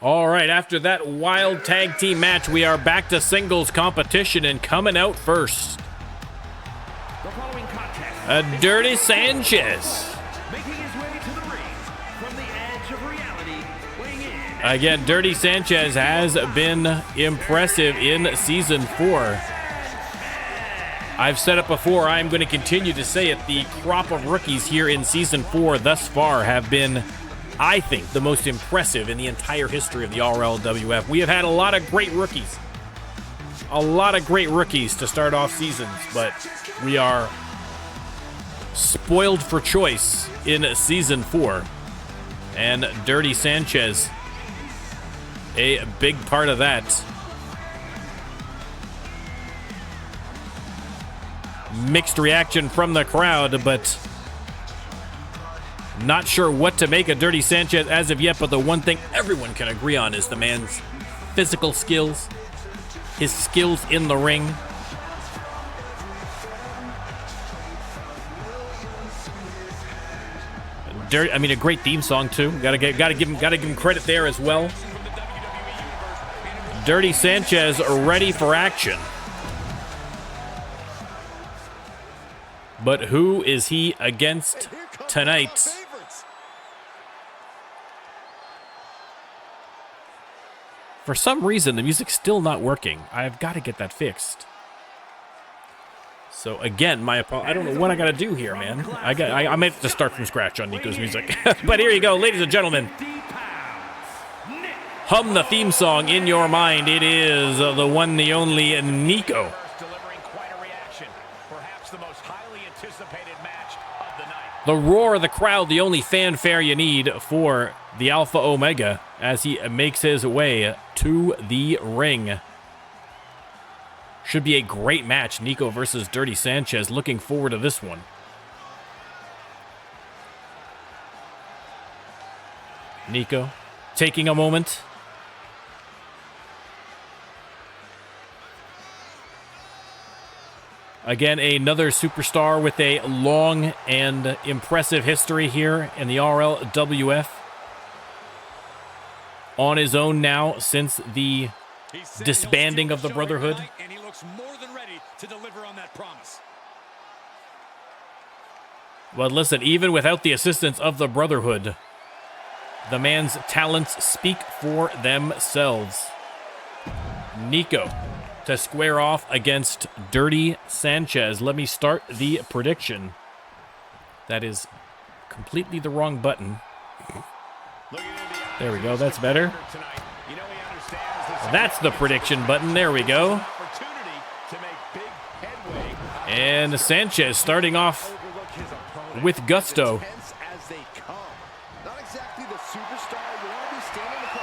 Speaker 1: All right, after that wild tag team match, we are back to singles competition, and coming out first, Dirty Sanchez.
Speaker 5: Making his way to the ring from the edge of reality, weighing in.
Speaker 1: Again, Dirty Sanchez has been impressive in Season 4. I've said it before, I'm going to continue to say it. The crop of rookies here in Season 4 thus far have been, I think, the most impressive in the entire history of the RLWF. We have had a lot of great rookies. A lot of great rookies to start off seasons, but we are spoiled for choice in Season 4. And Dirty Sanchez, a big part of that. Mixed reaction from the crowd, but not sure what to make of Dirty Sanchez as of yet, but the one thing everyone can agree on is the man's physical skills, his skills in the ring. A great theme song too. Gotta give him credit there as well. Dirty Sanchez ready for action. But who is he against tonight? For some reason, the music's still not working. I've got to get that fixed. So again, my apologies. I don't know what I got to do here, man. I might have to start from scratch on Nico's music. But here you go, ladies and gentlemen. Hum the theme song in your mind. It is the one, the only Nico. The roar of the crowd, the only fanfare you need for the Alpha Omega as he makes his way to the ring. Should be a great match, Nico versus Dirty Sanchez. Looking forward to this one. Nico taking a moment. Again, another superstar with a long and impressive history here in the RLWF. On his own now since the disbanding of the Brotherhood.
Speaker 4: And he looks more than ready to deliver on that promise.
Speaker 1: Well, listen, even without the assistance of the Brotherhood, the man's talents speak for themselves. Nico to square off against Dirty Sanchez. Let me start the prediction. That is completely the wrong button. There we go, that's better. That's the prediction button, there we go. And Sanchez starting off with gusto.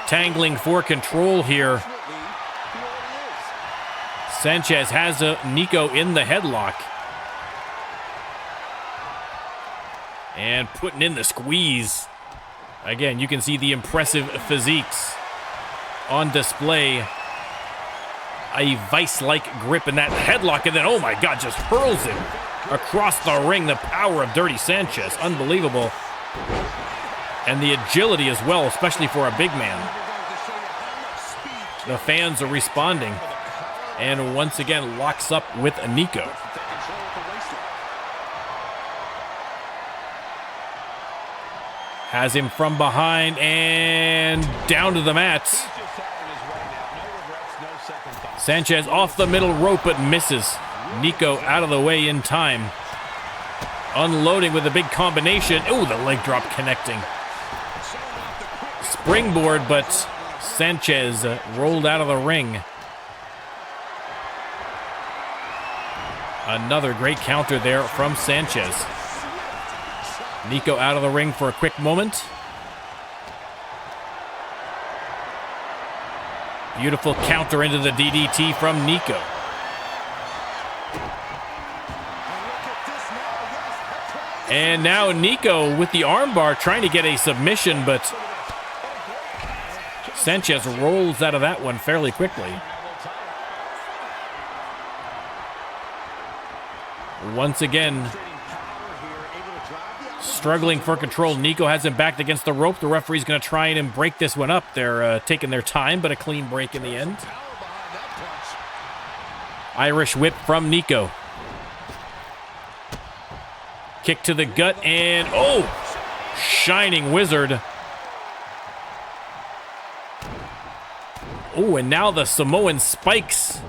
Speaker 1: Tangling for control here. Sanchez has Nico in the headlock. And putting in the squeeze. Again, you can see the impressive physiques on display. A vice-like grip in that headlock, and then, oh my God, just hurls him across the ring. The power of Dirty Sanchez, unbelievable. And the agility as well, especially for a big man. The fans are responding. And once again, locks up with Nico. Has him from behind and down to the mat. Sanchez off the middle rope but misses. Nico out of the way in time. Unloading with a big combination. Oh, the leg drop connecting. Springboard, but Sanchez rolled out of the ring. Another great counter there from Sanchez. Nico out of the ring for a quick moment. Beautiful counter into the DDT from Nico. And now Nico with the armbar trying to get a submission, but Sanchez rolls out of that one fairly quickly. Once again, struggling for control. Nico has him backed against the rope. The referee's going to try and break this one up. They're taking their time, but a clean break in the end. Irish whip from Nico. Kick to the gut, and oh! Shining Wizard. Oh, and now the Samoan spikes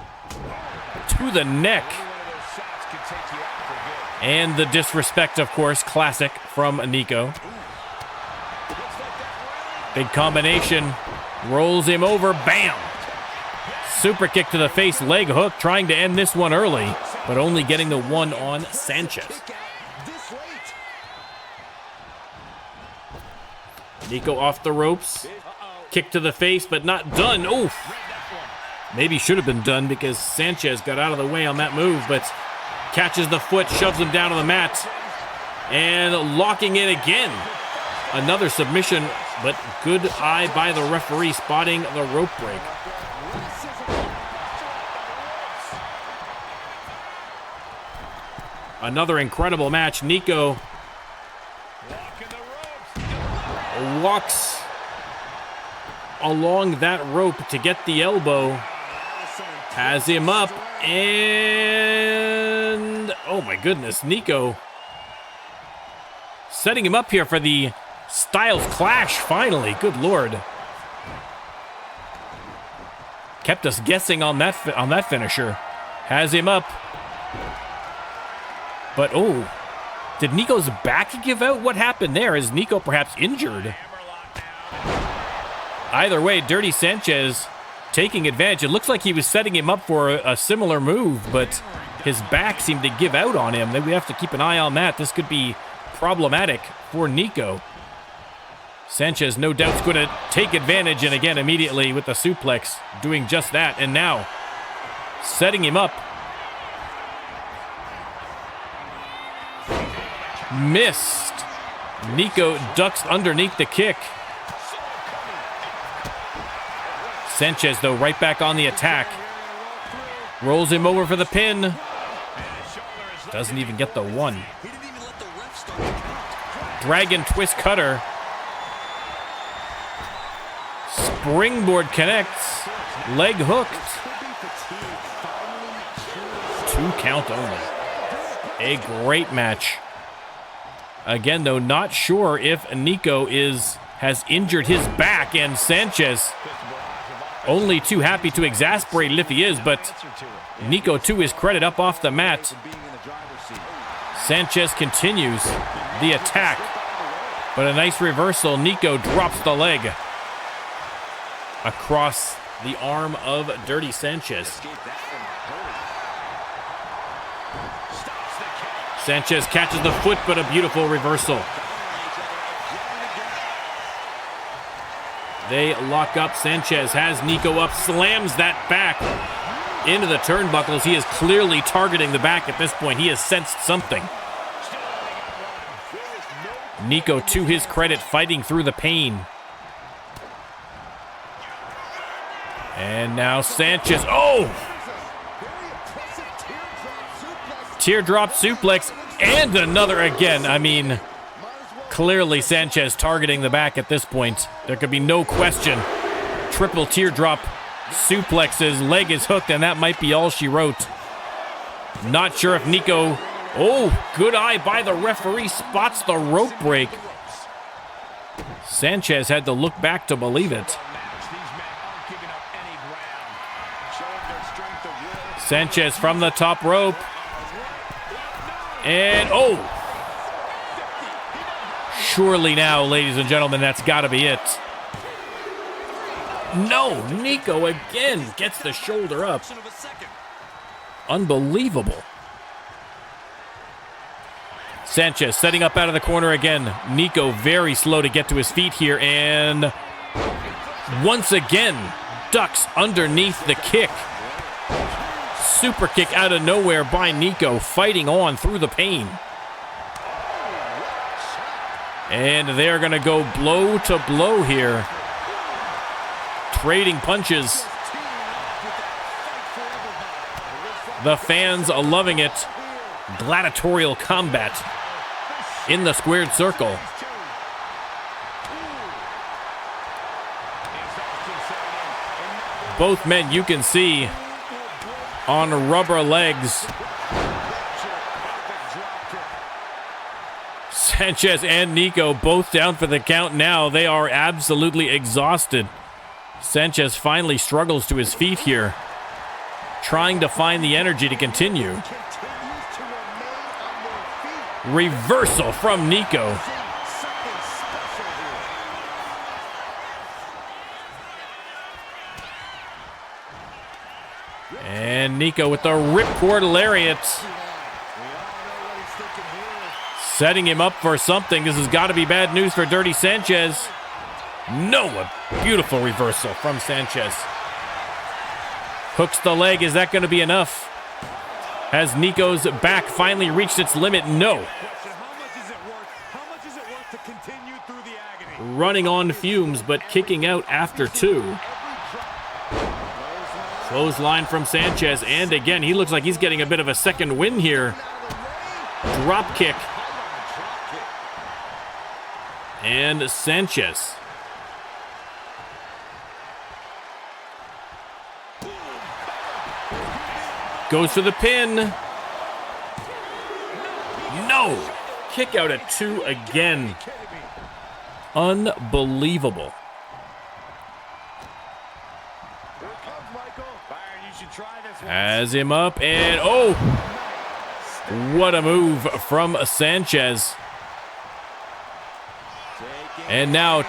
Speaker 1: to the neck. And the disrespect, of course, classic from Nico. Big combination. Rolls him over, bam! Super kick to the face, leg hook, trying to end this one early, but only getting the one on Sanchez. Nico off the ropes. Kick to the face, but not done. Oof. Maybe should have been done because Sanchez got out of the way on that move, but catches the foot, shoves him down to the mat, and locking it again. Another submission, but good eye by the referee spotting the rope break. Another incredible match. Nico walks along that rope to get the elbow. Has him up, and oh my goodness, Nico setting him up here for the Styles Clash finally. Good Lord. Kept us guessing on that finisher. Has him up. But oh, did Nico's back give out? What happened there? Is Nico perhaps injured? Either way, Dirty Sanchez taking advantage. It looks like he was setting him up for a similar move, but his back seemed to give out on him. We have to keep an eye on that. This could be problematic for Nico. Sanchez, no doubt, is going to take advantage, and again, immediately with the suplex, doing just that. And now, setting him up. Missed. Nico ducks underneath the kick. Sanchez, though, right back on the attack. Rolls him over for the pin. Doesn't even get the one. Dragon twist cutter. Springboard connects. Leg hooked. 2 count only. A great match. Again, though, not sure if Nico has injured his back, and Sanchez only too happy to exasperate it if he is, but Nico, to his credit, up off the mat. Sanchez continues the attack, but a nice reversal. Nico drops the leg across the arm of Dirty Sanchez. Sanchez catches the foot, but a beautiful reversal. They lock up. Sanchez has Nico up, slams that back into the turnbuckles. He is clearly targeting the back at this point. He has sensed something. Nico, to his credit, fighting through the pain. And now Sanchez. Oh! Teardrop suplex, and another again. I mean, clearly Sanchez targeting the back at this point. There could be no question. Triple teardrop suplexes, leg is hooked, and that might be all she wrote. Not sure if Nico... Oh, good eye by the referee, spots the rope break. Sanchez had to look back to believe it. Sanchez from the top rope. And, oh! Surely now, ladies and gentlemen, that's got to be it. No, Nico again gets the shoulder up. Unbelievable. Sanchez setting up out of the corner again. Nico very slow to get to his feet here, and once again ducks underneath the kick. Super kick out of nowhere by Nico, fighting on through the pain. And they're going to go blow to blow here. Trading punches. The fans are loving it. Gladiatorial combat in the squared circle. Both men, you can see, on rubber legs. Sanchez and Nico both down for the count now. They are absolutely exhausted. Sanchez finally struggles to his feet here, trying to find the energy to continue. Reversal from Nico. And Nico with the ripcord lariat. Setting him up for something. This has got to be bad news for Dirty Sanchez. No, a beautiful reversal from Sanchez. Hooks the leg. Is that going to be enough? Has Nico's back finally reached its limit? No. Running on fumes, but kicking out after two. Clothesline from Sanchez, and again, he looks like he's getting a bit of a second win here. Drop kick. And Sanchez. Goes for the pin. No! Kick out at two again. Unbelievable. Has him up, and oh! What a move from Sanchez. And now,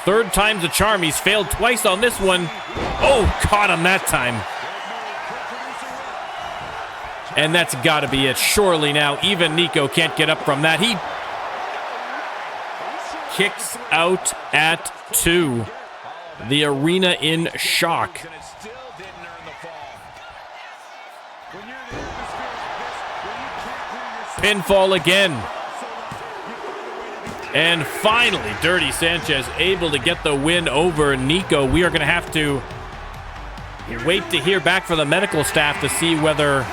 Speaker 1: third time's a charm. He's failed twice on this one. Oh, caught him that time. And that's got to be it. Surely now, even Nico can't get up from that. He kicks out at two. The arena in shock. Pinfall again. And finally, Dirty Sanchez able to get the win over Nico. We are going to have to wait to hear back from the medical staff to see whether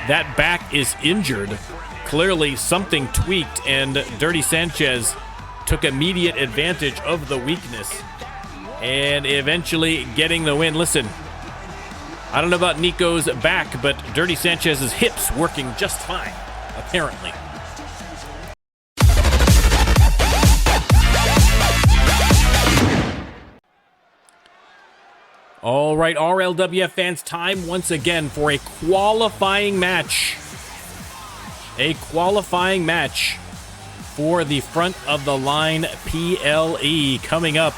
Speaker 1: that back is injured. Clearly something tweaked, and Dirty Sanchez took immediate advantage of the weakness and eventually getting the win. Listen, I don't know about Nico's back, but Dirty Sanchez's hips working just fine, apparently. All right, RLWF fans, time once again for a qualifying match. A qualifying match for the front of the line PLE coming up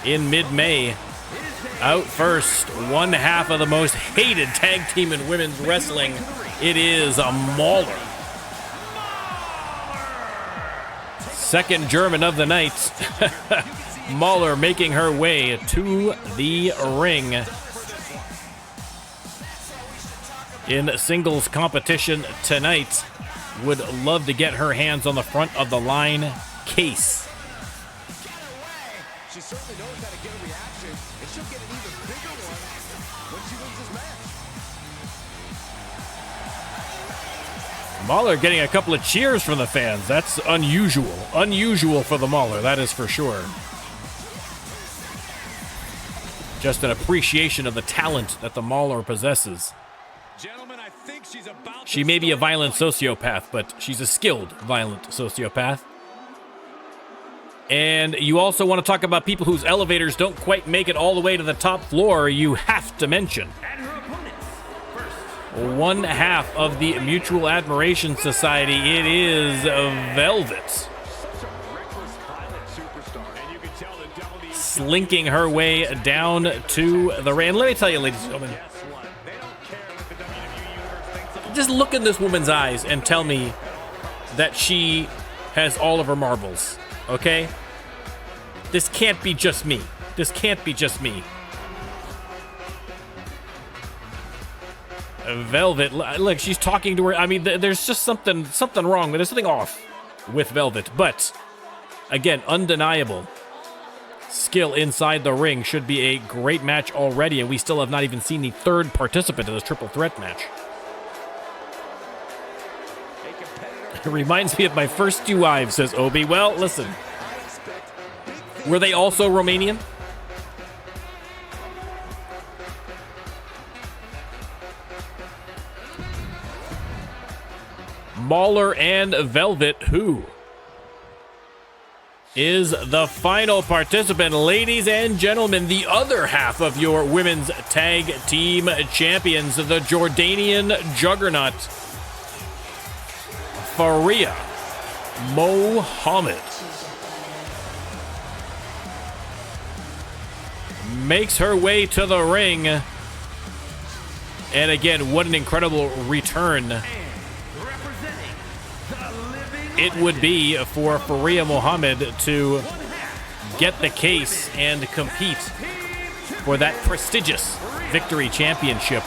Speaker 1: in mid-May. Out first, one half of the most hated tag team in women's wrestling. It is a Mauler. Second German of the night. Mauler making her way to the ring. In singles competition tonight. Would love to get her hands on the front of the line case.
Speaker 2: She certainly knows how to get a reaction, and she'll get an even bigger one when she wins this match.
Speaker 1: Mauler getting a couple of cheers from the fans. That's unusual. Unusual for the Mauler, that is for sure. Just an appreciation of the talent that the Mauler possesses.
Speaker 4: Gentlemen, I think she's about
Speaker 1: She may be a violent sociopath, but she's a skilled violent sociopath. And you also want to talk about people whose elevators don't quite make it all the way to the top floor. You have to mention one half of the Mutual Admiration Society. It is Velvet. Slinking her way down to the ring. And let me tell you, ladies and gentlemen, just look in this woman's eyes and tell me that she has all of her marbles, okay? This can't be just me. This can't be just me. Velvet, look, she's talking to her. I mean, there's just something wrong. There's something off. with Velvet. But, again, undeniable skill inside the ring. Should be a great match already, and we still have not even seen the third participant in this triple threat match. It reminds me of my first 2 wives, says Obi. Well, listen. Were they also Romanian? Mauler and Velvet, who is the final participant? Ladies and gentlemen, the other half of your women's tag team champions, the Jordanian juggernaut, Faria Mohammed, makes her way to the ring. And again, what an incredible return it would be for Faria Mohammed to get the case and compete for that prestigious Victory Championship.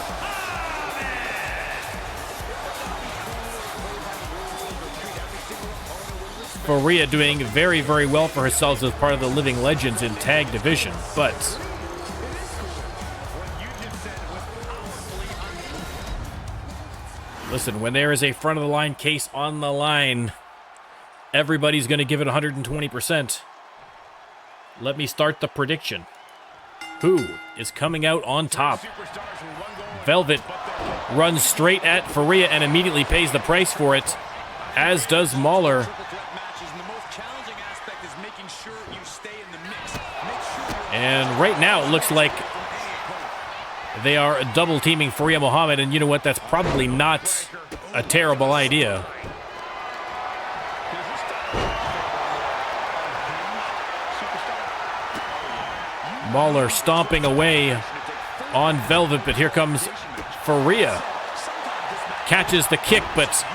Speaker 1: Faria doing very, very well for herself as part of the Living Legends in tag division, but listen, when there is a front of the line case on the line, everybody's going to give it 120%. Let me start the prediction. Who is coming out on top? Velvet runs straight at Faria and immediately pays the price for it, as does Mauler. And right now it looks like they are double teaming Faria Mohammed, and you know what? That's probably not a terrible idea. Mauler stomping away on Velvet, but here comes Faria. Catches the kick, but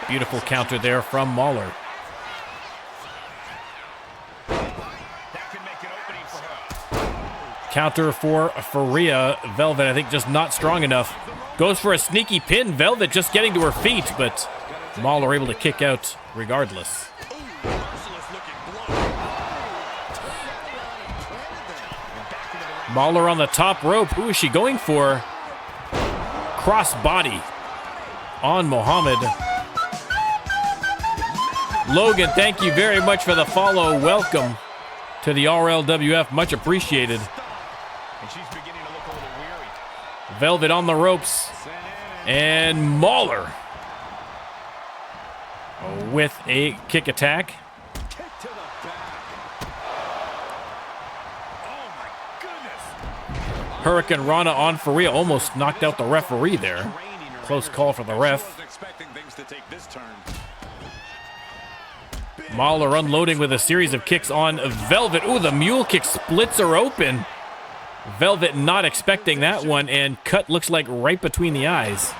Speaker 1: beautiful counter there from Mauler. Counter for Faria. Velvet, I think, just not strong enough. Goes for a sneaky pin. Velvet just getting to her feet, but Mauler able to kick out regardless. Mauler on the top rope. Who is she going for? Cross body on Mohammed. Logan, thank you very much for the follow. Welcome to the RLWF. Much appreciated. Velvet on the ropes. And Mauler with a kick attack. Hurricane Rana on Faria, almost knocked out the referee there. Close call for the ref. Mauler unloading with a series of kicks on Velvet. Ooh, the mule kick splits her open. Velvet not expecting that one, and cut looks like right between the eyes.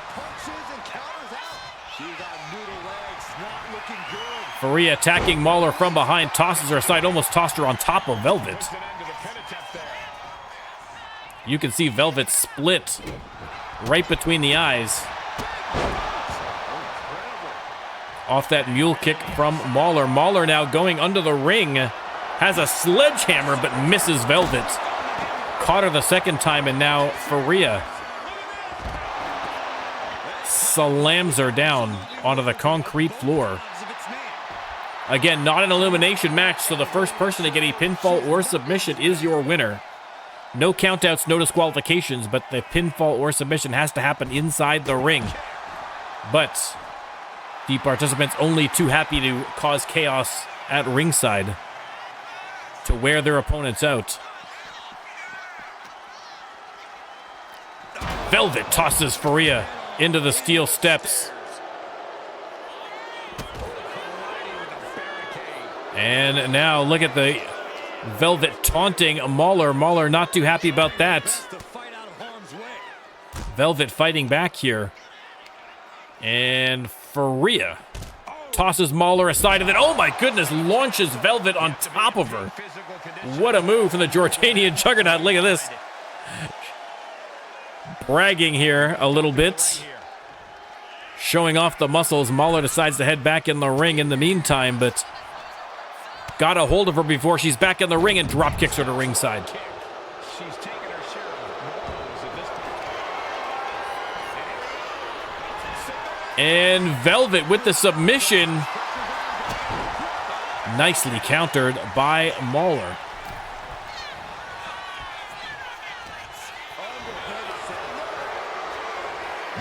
Speaker 1: Faria attacking Mauler from behind, tosses her aside, almost tossed her on top of Velvet. You can see Velvet split right between the eyes. Off that mule kick from Mauler. Mauler now going under the ring. Has a sledgehammer but misses Velvet. Caught her the second time, and now Faria slams her down onto the concrete floor. Again, not an elimination match, so the first person to get a pinfall or submission is your winner. No countouts, no disqualifications, but the pinfall or submission has to happen inside the ring. But the participants only too happy to cause chaos at ringside to wear their opponents out. Velvet tosses Faria into the steel steps. And now look at the Velvet taunting Mauler. Mauler not too happy about that. Velvet fighting back here. And Faria tosses Mauler aside, and then, oh my goodness, launches Velvet on top of her. What a move from the Jordanian juggernaut. Look at this. Bragging here a little bit. Showing off the muscles, Mahler decides to head back in the ring in the meantime, but got a hold of her before she's back in the ring and drop kicks her to ringside.
Speaker 2: She's taking her share of blows at this point.
Speaker 1: And Velvet with the submission. Nicely countered by Mahler.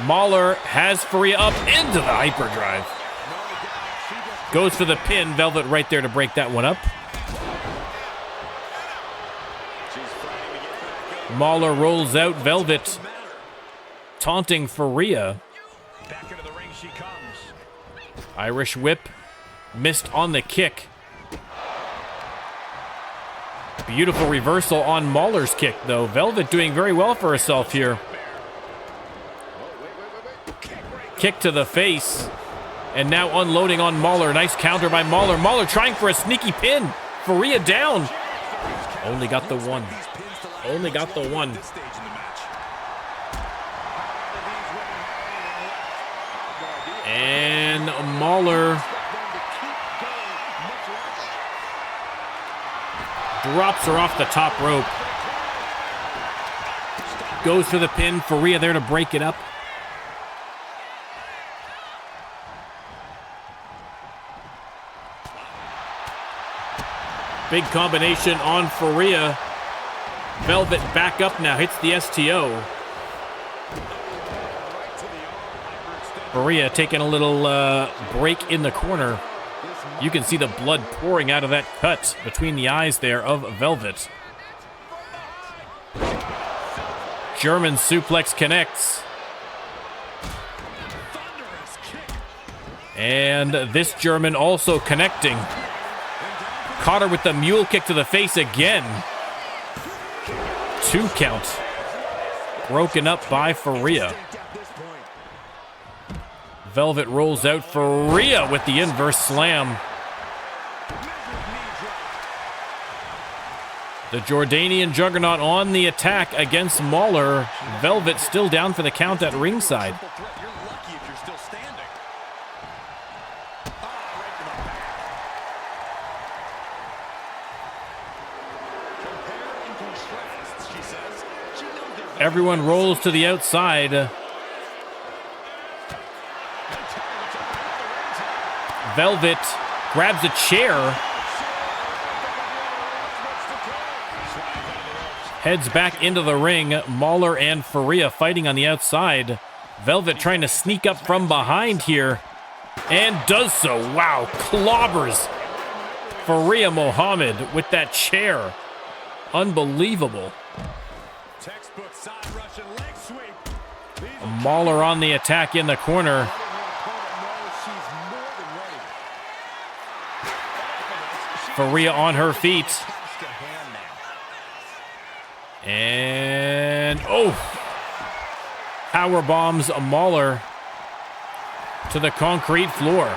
Speaker 1: Mahler has Faria up into the hyperdrive. Goes for the pin. Velvet right there to break that one up. Mahler rolls out. Velvet taunting Faria.
Speaker 4: Back into the ring she comes.
Speaker 1: Irish whip. Missed on the kick. Beautiful reversal on Mahler's kick, though. Velvet doing very well for herself here. Kick to the face. And now unloading on Mahler. Nice counter by Mahler. Mahler trying for a sneaky pin. Faria down. Only got the one. Only got the one. And Mahler drops her off the top rope. Goes for the pin. Faria there to break it up. Big combination on Faria. Velvet back up now. Hits the STO. Faria taking a little break in the corner. You can see the blood pouring out of that cut between the eyes there of Velvet. German suplex connects. And this German also connecting. Caught her with the mule kick to the face again. 2 count. Broken up by Faria. Velvet rolls out. Faria with the inverse slam. The Jordanian Juggernaut on the attack against Mahler. Velvet still down for the count at ringside.
Speaker 4: You're lucky if you're still standing.
Speaker 1: Everyone rolls to the outside. Velvet grabs a chair. Heads back into the ring. Mahler and Faria fighting on the outside. Velvet trying to sneak up from behind here. And does so. Wow. Clobbers Faria Mohammed with that chair. Unbelievable.
Speaker 4: Textbook side Russian leg sweep.
Speaker 1: Mahler on the attack in the corner. Faria on her feet. And, oh, power bombs Mahler to the concrete floor.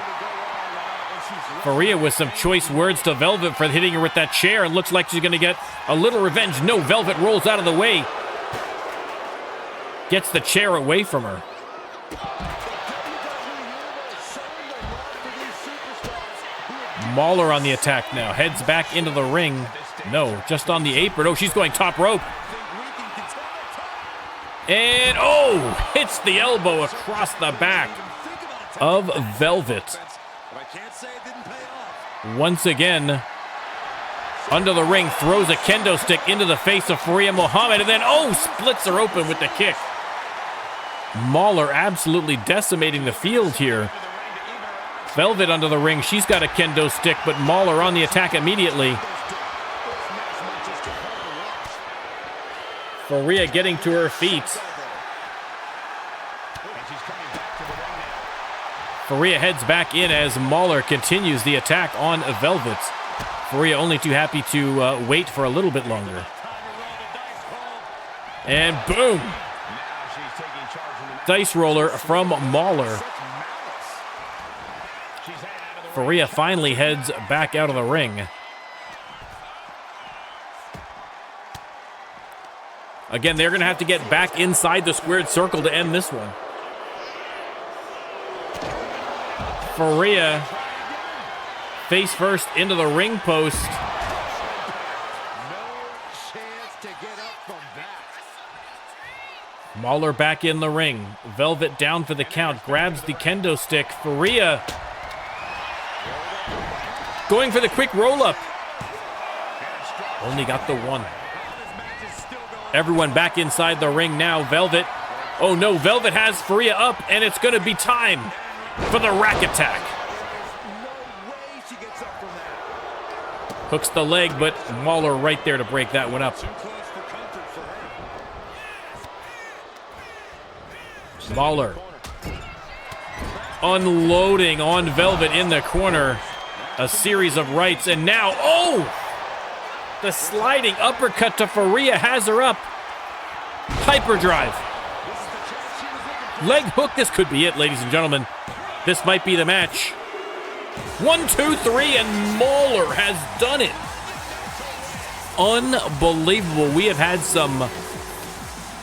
Speaker 1: Faria with some choice words to Velvet for hitting her with that chair. It looks like she's going to get a little revenge. No, Velvet rolls out of the way. Gets the chair away from her. Mahler on the attack now. Heads back into the ring. No, just on the apron. Oh, she's going top rope. And, oh, hits the elbow across the back of Velvet. Once again, under the ring, throws a kendo stick into the face of Faria Mohammed, and then, oh, splits her open with the kick. Mahler absolutely decimating the field here. Velvet under the ring. She's got a kendo stick, but Mahler on the attack immediately. Faria getting to her feet. Faria heads back in as Mahler continues the attack on Velvet. Faria only too happy to wait for a little bit longer. And boom! Dice roller from Mahler. Faria finally heads back out of the ring. Again, they're going to have to get back inside the squared circle to end this one. Faria face first into the ring post.
Speaker 2: No chance to get up from that.
Speaker 1: Mauler back in the ring. Velvet down for the count. Grabs the kendo stick. Faria going for the quick roll-up. Only got the one. Everyone back inside the ring now. Velvet. Oh no, Velvet has Faria up, and it's going to be time for the rack attack. Hooks the leg, but Mauler right there to break that one up. Mauler unloading on Velvet in the corner. A series of rights, and now, oh! The sliding uppercut to Faria has her up. Hyperdrive. Leg hook, this could be it, ladies and gentlemen. This might be the match. 1, 2, 3, and Mauler has done it. Unbelievable. We have had some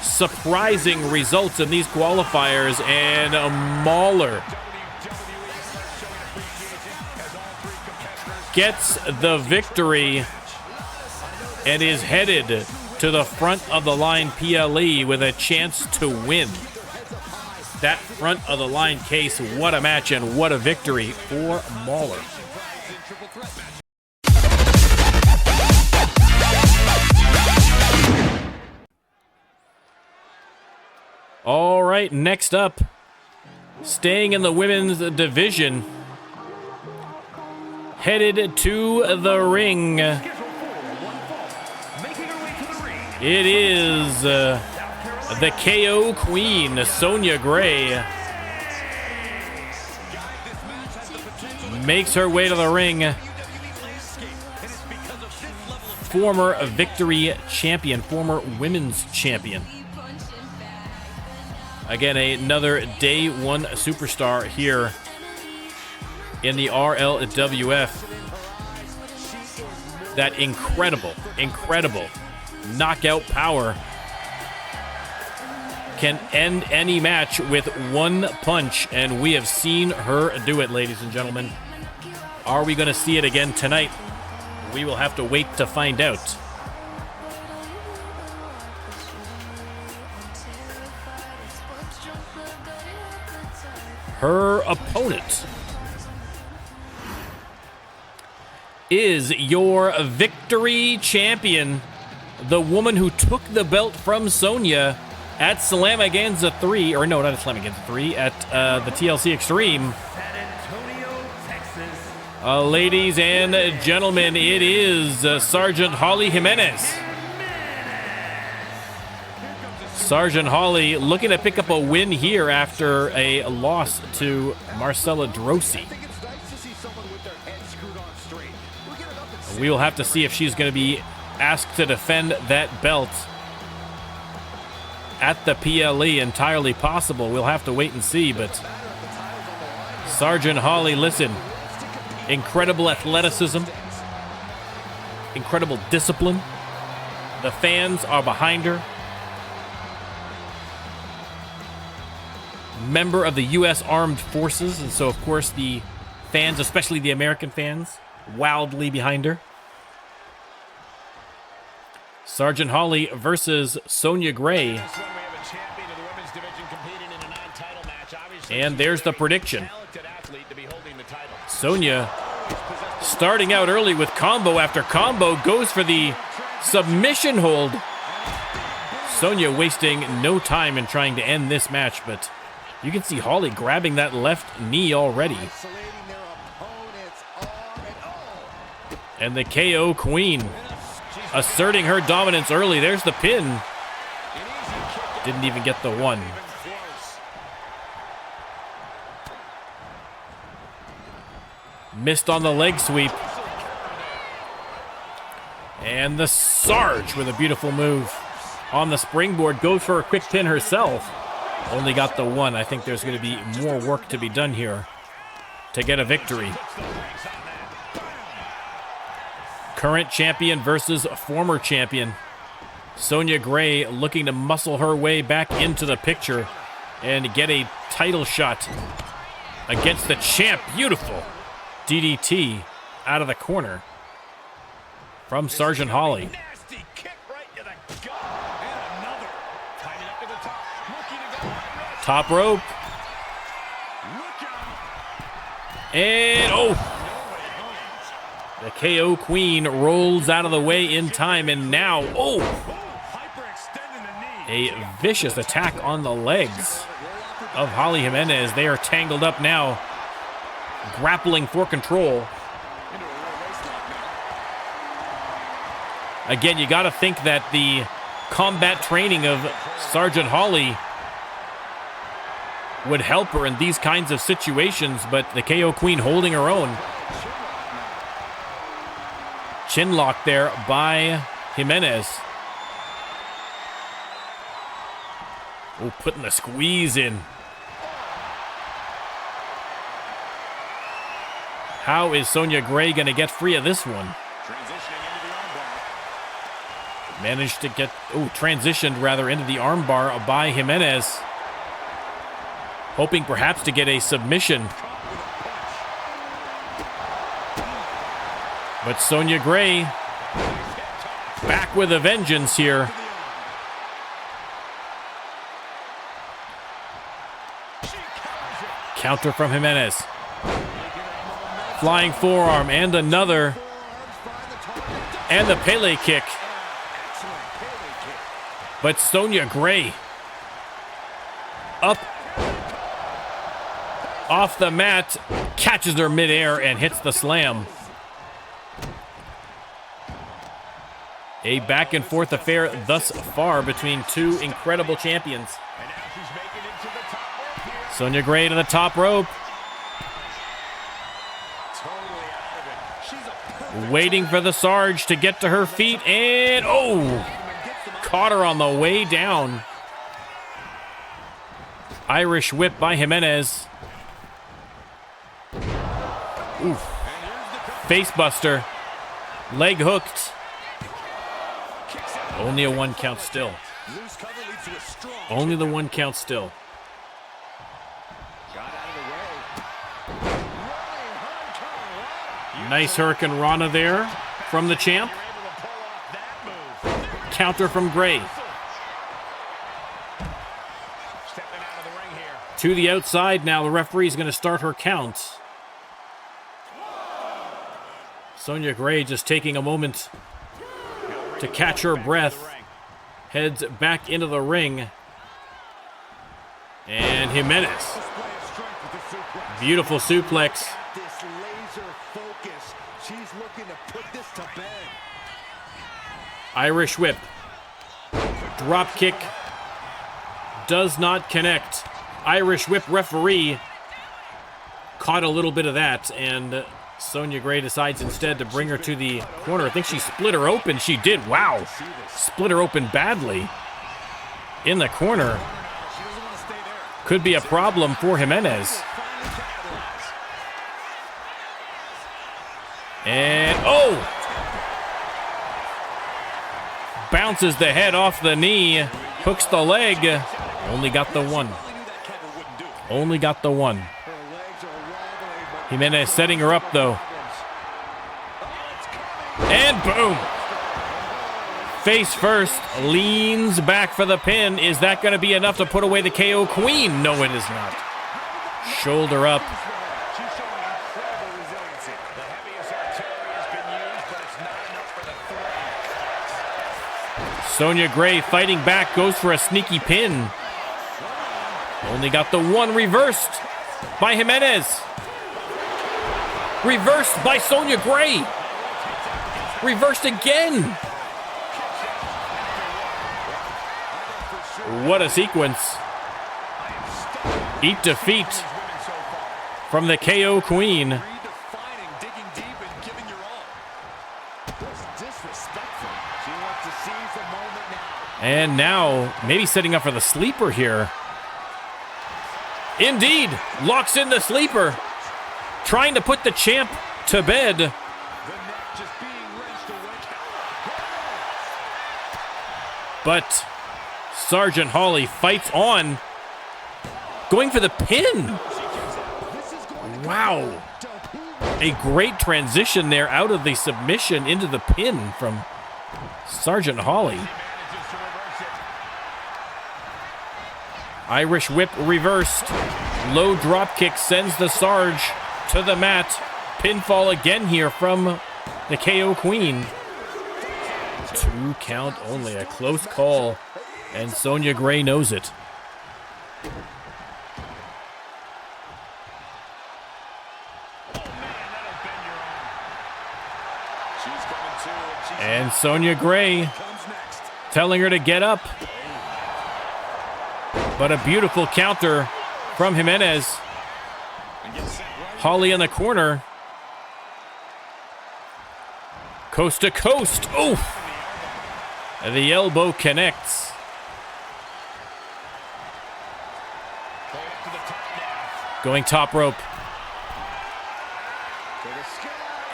Speaker 1: surprising results in these qualifiers, and Mauler gets the victory and is headed to the front of the line PLE with a chance to win. That front of the line case, what a match and what a victory for Mauler. All right, next up, staying in the women's division, headed to the ring. It is the KO Queen, Sonya Gray, makes her way to the ring. Former Victory champion, former women's champion. Again, another day one superstar here in the RLWF. That incredible knockout power can end any match with one punch, and we have seen her do it, ladies and gentlemen. Are we going to see it again tonight? We will have to wait to find out. Her opponent is your Victory champion, the woman who took the belt from Sonya at Extravaganza 3, or no, not at Extravaganza 3, at the TLC Extreme. Ladies and gentlemen, it is Sergeant Holly Jimenez. Sergeant Holly looking to pick up a win here after a loss to Marcella Drosy. We will have to see if she's going to be asked to defend that belt at the PLE. Entirely possible. We'll have to wait and see, but Sergeant Holly, listen, incredible athleticism, incredible discipline. The fans are behind her. Member of the U.S. Armed Forces, and so of course the fans, especially the American fans, wildly behind her. Sergeant Holly versus Sonya Gray. And there's the prediction. Sonya starting out early with combo after combo, goes for the submission hold. Sonya wasting no time in trying to end this match, but you can see Holly grabbing that left knee already. And the KO Queen asserting her dominance early. There's the pin. Didn't even get the one. Missed on the leg sweep. And the Sarge with a beautiful move. On the springboard, goes for a quick pin herself. Only got the one. I think there's going to be more work to be done here to get a victory. Current champion versus former champion. Sonya Gray looking to muscle her way back into the picture and get a title shot against the champ. Beautiful DDT out of the corner from Sergeant Holly.
Speaker 4: Nasty kick right to the gut. And another. Tied it up to the top. Looking to go on.
Speaker 1: Top rope.
Speaker 4: Look out.
Speaker 1: And oh! The KO Queen rolls out of the way in time, and now, oh!
Speaker 4: Hyperextending the knee.
Speaker 1: A vicious attack on the legs of Holly Jimenez. They are tangled up now, grappling for control. Again, you got to think that the combat training of Sergeant Holly would help her in these kinds of situations, but the KO Queen holding her own. Chin lock there by Jimenez. Oh, putting the squeeze in. How is Sonya Gray going to get free of this one?
Speaker 4: Transitioning into the armbar.
Speaker 1: Managed to get, transitioned rather into the armbar by Jimenez. Hoping perhaps to get a submission. But Sonya Gray back with a vengeance here. Counter from Jimenez. Flying forearm and another. And the Pele kick. But Sonya Gray up off the mat, catches her midair and hits the slam. A back and forth affair thus far between two incredible champions. Sonya Gray to the top rope. Waiting for the Sarge to get to her feet, and caught her on the way down. Irish whip by Jimenez. Oof. Face buster. Leg hooked. Only a 1 count still. Only the 1 count still. Nice Hurricane Rana there from the champ. Counter from Gray. To the outside now. The referee's going to start her count. Sonya Gray just taking a moment to catch her breath. Heads back into the ring. And Jimenez. Beautiful suplex. Irish whip. Drop kick. Does not connect. Irish whip referee caught a little bit of that, and Sonya Gray decides instead to bring her to the corner. I think she split her open. She did. Wow. Split her open badly in the corner. Could be a problem for Jimenez. And, bounces the head off the knee. Hooks the leg. Only got the one. Only got the one. Jimenez setting her up, though. And boom. Face first. Leans back for the pin. Is that going to be enough to put away the KO Queen? No, it is not. Shoulder up. Sonya Gray fighting back, goes for a sneaky pin. Only got the one. Reversed by Jimenez. Reversed by Sonya Gray. Reversed again. What a sequence. Eat defeat from the KO Queen. And now, maybe setting up for the sleeper here. Indeed, locks in the sleeper. Trying to put the champ to bed. But Sergeant Holly fights on. Going for the pin. Wow. A great transition there out of the submission into the pin from Sergeant Holly. Irish whip reversed. Low drop kick sends the Sarge to the mat. Pinfall again here from the KO Queen. 2 count only, a close call, and Sonya Gray knows it. And Sonya Gray telling her to get up. But a beautiful counter from Jimenez. Holly in the corner. Coast to coast. Oof. The elbow connects. Going top rope.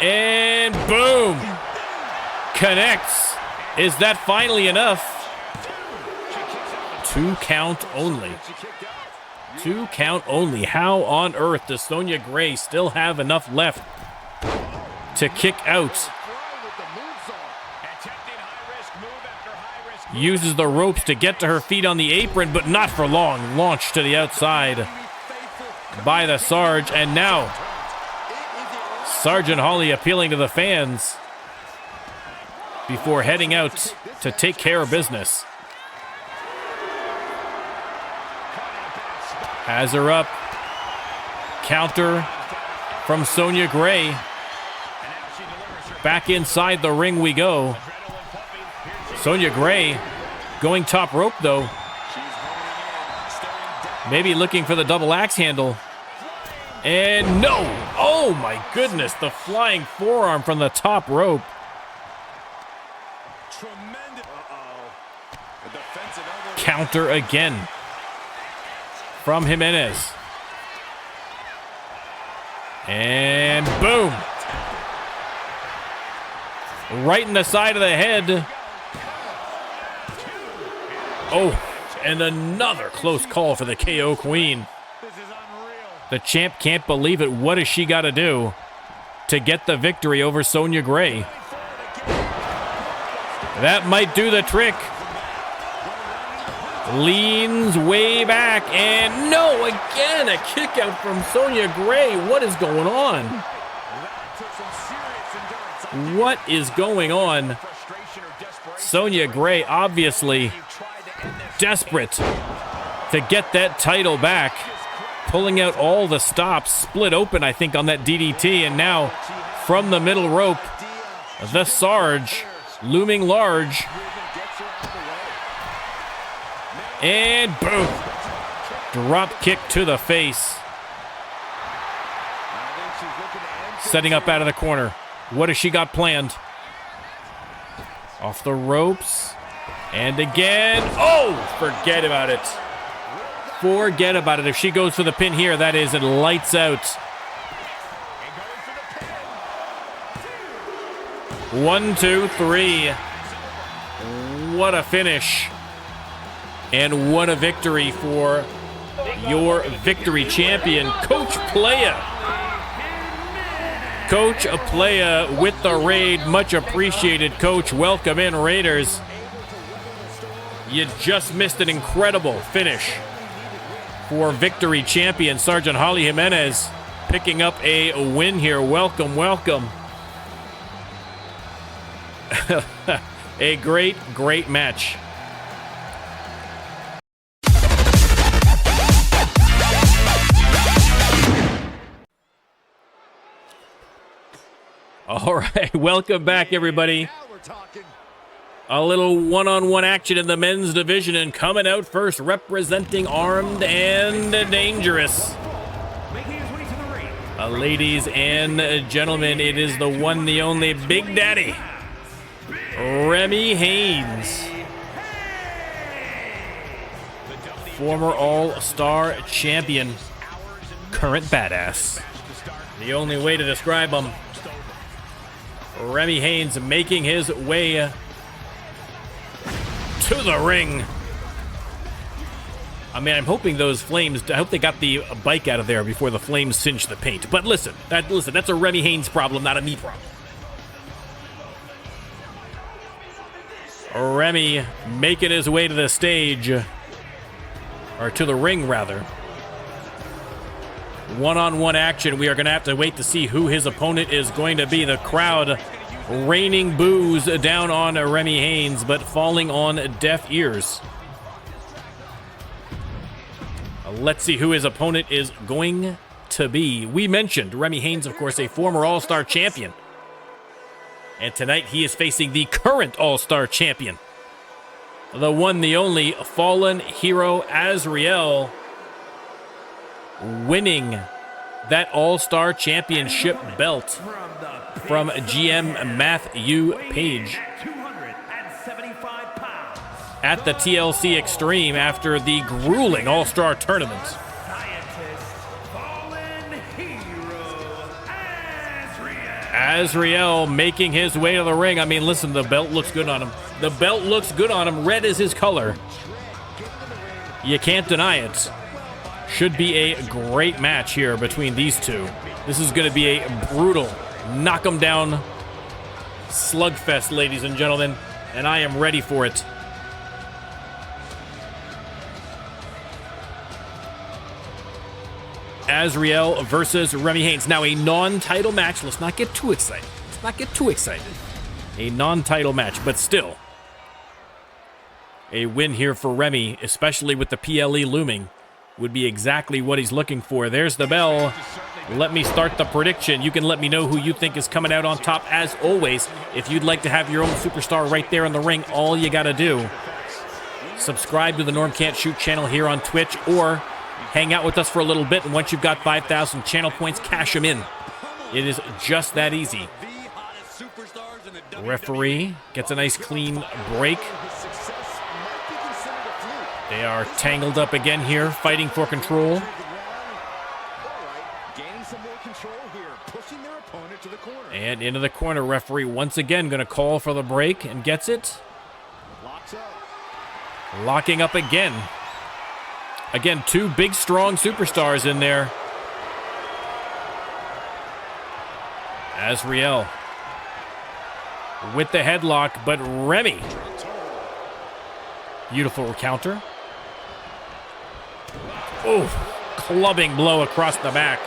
Speaker 1: And boom. Connects. Is that finally enough? 2 count only. 2 count only. How on earth does Sonya Gray still have enough left to kick out? Uses the ropes to get to her feet on the apron, but not for long. Launched to the outside by the Sarge, and now Sergeant Holly appealing to the fans before heading out to take care of business. Has her up. Counter from Sonya Gray. Back inside the ring we go. Sonya Gray going top rope though. Maybe looking for the double axe handle. And no! Oh my goodness, the flying forearm from the top rope. Counter again from Jimenez. And boom! Right in the side of the head. Oh, and another close call for the KO Queen. The champ can't believe it. What has she got to do to get the victory over Sonya Gray? That might do the trick. Leans way back, and no, again, a kick out from Sonya Gray. What is going on? What is going on? Sonya Gray obviously desperate to get that title back. Pulling out all the stops, split open, I think, on that DDT, and now from the middle rope, the Sarge looming large. And boom! Drop kick to the face. Setting up out of the corner. What has she got planned? Off the ropes. And again. Oh! Forget about it. Forget about it. If she goes for the pin here, that is, it lights out. 1, 2, 3. What a finish. And what a victory for your victory champion, Coach Playa. Coach Playa with the raid. Much appreciated, Coach. Welcome in, Raiders. You just missed an incredible finish for victory champion Sergeant Holly Jimenez, picking up a win here. Welcome, welcome. A great, great match. All right, welcome back, everybody. A little one-on-one action in the men's division, and coming out first, representing Armed and Dangerous. Ladies and gentlemen, it is the one, the only Big Daddy, Remy Haynes. Former All-Star champion, current badass. The only way to describe him. Remy Haynes making his way to the ring. I mean, I'm hoping those flames, I hope they got the bike out of there before the flames singed the paint. But listen, that's a Remy Haynes problem, not a me problem. Remy making his way to the stage, or to the ring, rather. One-on-one action. We are going to have to wait to see who his opponent is going to be. The crowd raining boos down on Remy Haynes, but falling on deaf ears. Let's see who his opponent is going to be. We mentioned Remy Haynes, of course, a former All-Star champion. And tonight he is facing the current All-Star champion, the one, the only, fallen hero Azareal, winning that All-Star championship belt from GM Matthew Page at the TLC Extreme after the grueling All-Star tournament. Azareal making his way to the ring. I mean, listen, the belt looks good on him. The belt looks good on him. Red is his color. You can't deny it. Should be a great match here between these two. This is going to be a brutal, knock 'em down slugfest, ladies and gentlemen, and I am ready for it. Azareal versus Remy Haynes. Now a non-title match. Let's not get too excited. A non-title match, but still a win here for Remy, especially with the PLE looming, would be exactly what he's looking for. There's the bell. Let me start the prediction. You can let me know who you think is coming out on top. As always, if you'd like to have your own superstar right there in the ring, all you got to do, subscribe to the NormCantShoot channel here on Twitch, or hang out with us for a little bit, and once you've got 5,000 channel points, cash them in. It is just that easy. Referee gets a nice clean break. They are tangled up again here, fighting for control. And into the corner, referee once again going to call for the break and gets it. Locking up again. Again, two big, strong superstars in there. Azareal with the headlock, but Remy. Beautiful counter. Oh, clubbing blow across the back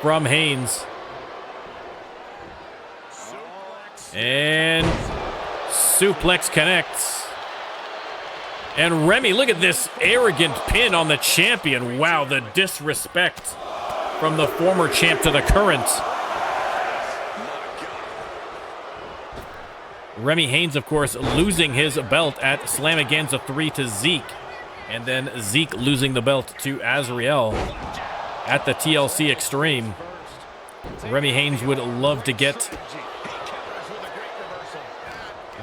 Speaker 1: from Haynes. And suplex connects. And Remy, look at this arrogant pin on the champion. Wow, the disrespect from the former champ to the current. Remy Haynes, of course, losing his belt at Slamaganza 3 to Zeke. And then Zeke losing the belt to Azareal at the TLC Extreme. Remy Haynes would love to get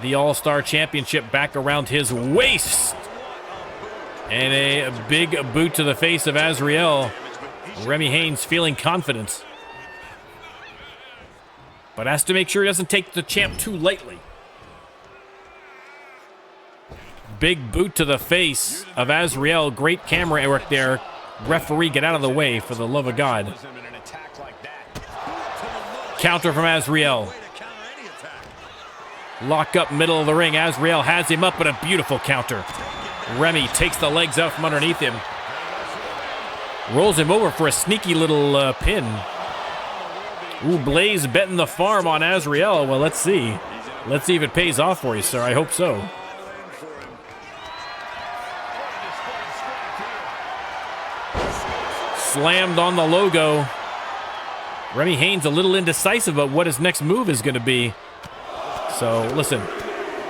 Speaker 1: the All-Star Championship back around his waist. And a big boot to the face of Azareal. Remy Haynes feeling confident, but has to make sure he doesn't take the champ too lightly. Big boot to the face of Azareal. Great camera work there. Referee, get out of the way, for the love of God. Counter from Azareal. Lock up middle of the ring. Azareal has him up, but a beautiful counter. Remy takes the legs out from underneath him. Rolls him over for a sneaky little pin. Ooh, Blaze betting the farm on Azareal. Well, let's see. Let's see if it pays off for you, sir. I hope so. Slammed on the logo. Remy Haynes a little indecisive about what his next move is going to be. So, listen.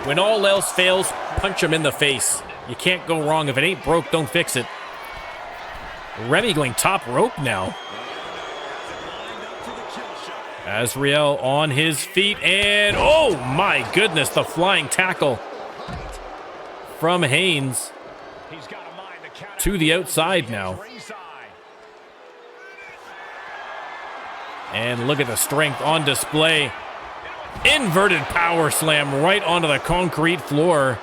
Speaker 1: When all else fails, punch him in the face. You can't go wrong. If it ain't broke, don't fix it. Remy going top rope now. Azareal on his feet, and oh my goodness, the flying tackle from Haynes to the outside now. And look at the strength on display. Inverted power slam right onto the concrete floor.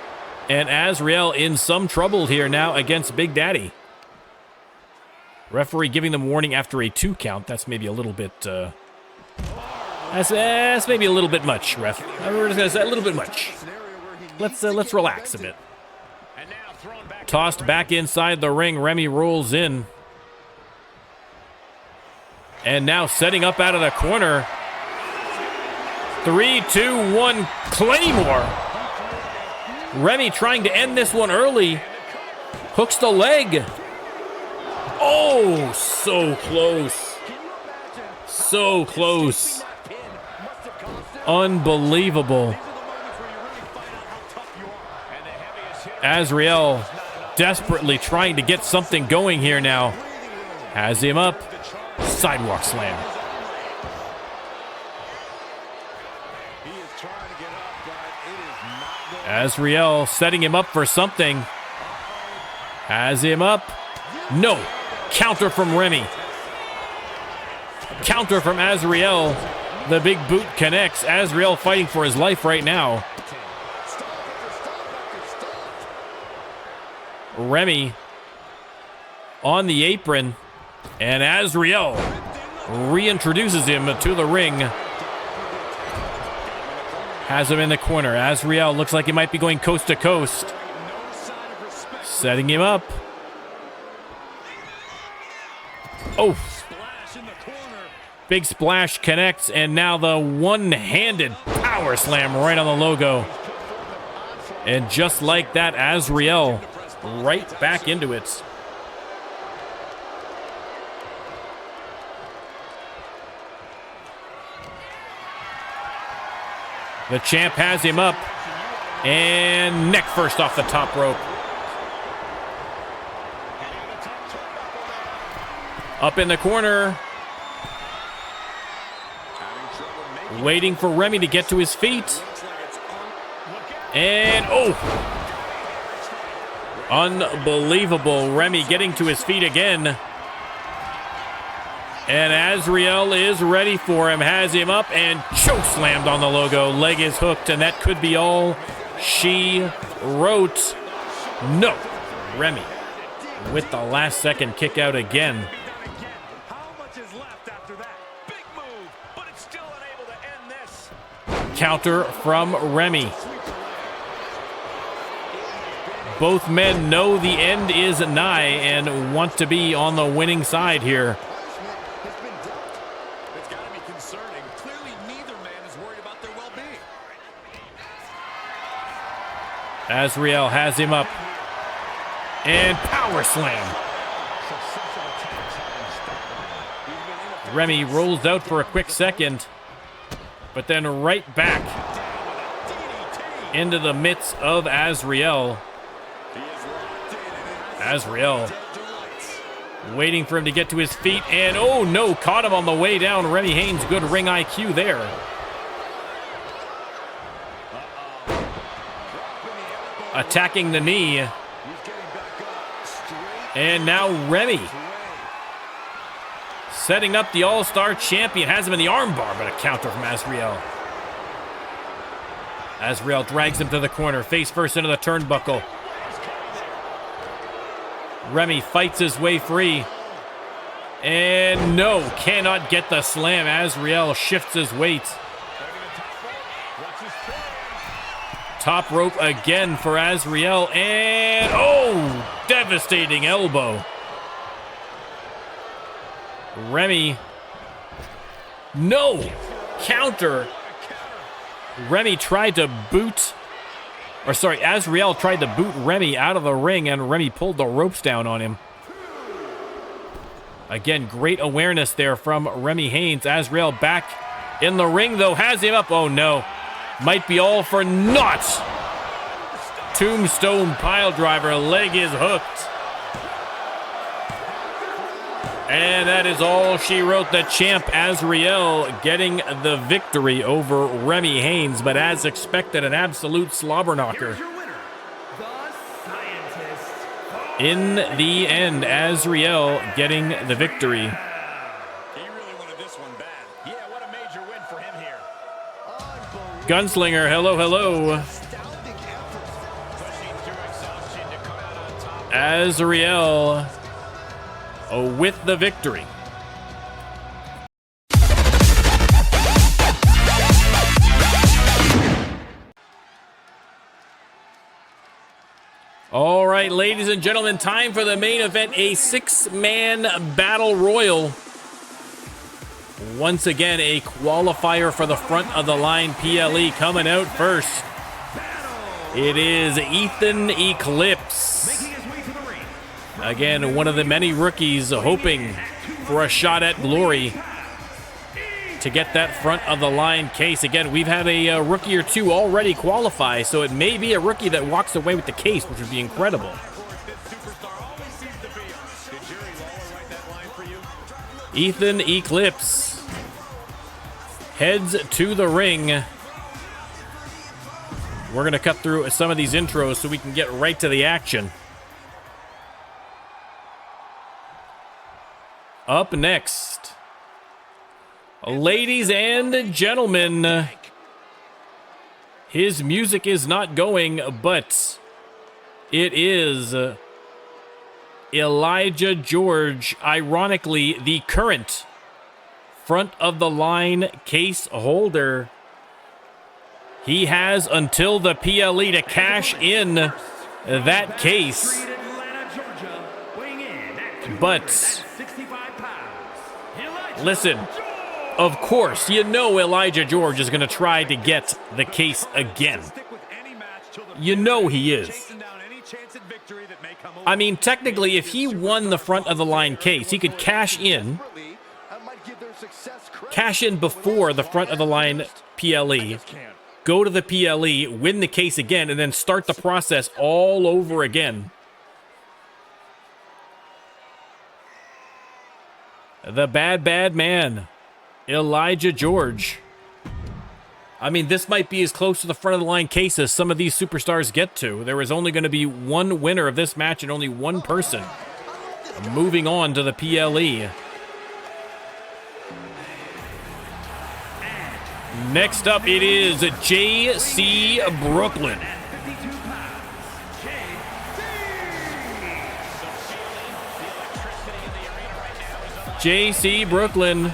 Speaker 1: And Azareal in some trouble here now against Big Daddy. Referee giving them warning after a 2 count. That's maybe a little bit, that's maybe a little bit much, ref. We're just gonna say a little bit much. Let's relax a bit. Tossed back inside the ring. Remy rolls in. And now setting up out of the corner. 3, 2, 1, Claymore. Remy trying to end this one early. Hooks the leg. Oh, so close. So close. Unbelievable. Azareal desperately trying to get something going here now. Has him up. Sidewalk slam. Azareal setting him up for something. Has him up. No. Counter from Remy. Counter from Azareal. The big boot connects. Azareal fighting for his life right now. Remy on the apron. And Azareal reintroduces him to the ring. Has him in the corner. Azareal looks like he might be going coast to coast. Setting him up. Oh. Big splash connects, and now the one-handed power slam right on the logo. And just like that, Azareal right back into it. The champ has him up, and neck first off the top rope. Up in the corner. Waiting for Remy to get to his feet. And, oh! Unbelievable. Remy getting to his feet again. And Azareal is ready for him. Has him up and choke slammed on the logo. Leg is hooked, and that could be all she wrote. No. Remy with the last second kick out again. Counter from Remy. Both men know the end is nigh and want to be on the winning side here.
Speaker 2: It's got to be concerning. Clearly, neither man is worried about their well-being.
Speaker 1: Azareal has him up. And power slam. Remy rolls out for a quick second, but then right back into the midst of Azareal. Azareal waiting for him to get to his feet, and oh no, caught him on the way down. Remy Haynes, good ring IQ there. Attacking the knee. And now Remy setting up the All-Star champion. Has him in the armbar, but a counter from Azareal. Azareal drags him to the corner, face first into the turnbuckle. Remy fights his way free. And no, cannot get the slam. Azareal shifts his weight. Top rope again for Azareal. And oh, devastating elbow. Remy. No, counter. Remy tried to boot. Or sorry, Azareal tried to boot Remy out of the ring, and Remy pulled the ropes down on him. Again, great awareness there from Remy Haynes. Azareal back in the ring, though, has him up. Oh, no. Might be all for naught. Tombstone pile driver. Leg is hooked. And that is all she wrote. The champ, Azareal, getting the victory over Remy Haynes. But as expected, an absolute slobber knocker. In the end, Azareal getting the victory.
Speaker 4: He really wanted this one bad. Yeah, what a major win for him here.
Speaker 1: Gunslinger, hello, hello. Azareal with the victory. All right, ladies and gentlemen, time for the main event, a 6-man battle royal. Once again, a qualifier for the front of the line PLE coming out first. It is Ethan Eclipse. Again, one of the many rookies hoping for a shot at glory to get that front of the line case. Again, we've had a rookie or two already qualify, so it may be a rookie that walks away with the case, which would be incredible. Ethan Eclipse heads to the ring. We're going to cut through some of these intros so we can get right to the action. Up next, ladies and gentlemen, his music is not going, but it is Elijah George, ironically the current front of the line case holder. He has until the PLE to cash in that case. But listen, of course, you know Elijah George is going to try to get the case again. You know he is. I mean, technically, if he won the front of the line case, he could cash in before the front of the line PLE, go to the PLE, win the case again, and then start the process all over again. The bad, bad man, Elijah George. I mean, this might be as close to the front of the line case as some of these superstars get to. There is only going to be one winner of this match and only one person moving on to the PLE. Next up, it is JC Brooklyn. JC Brooklyn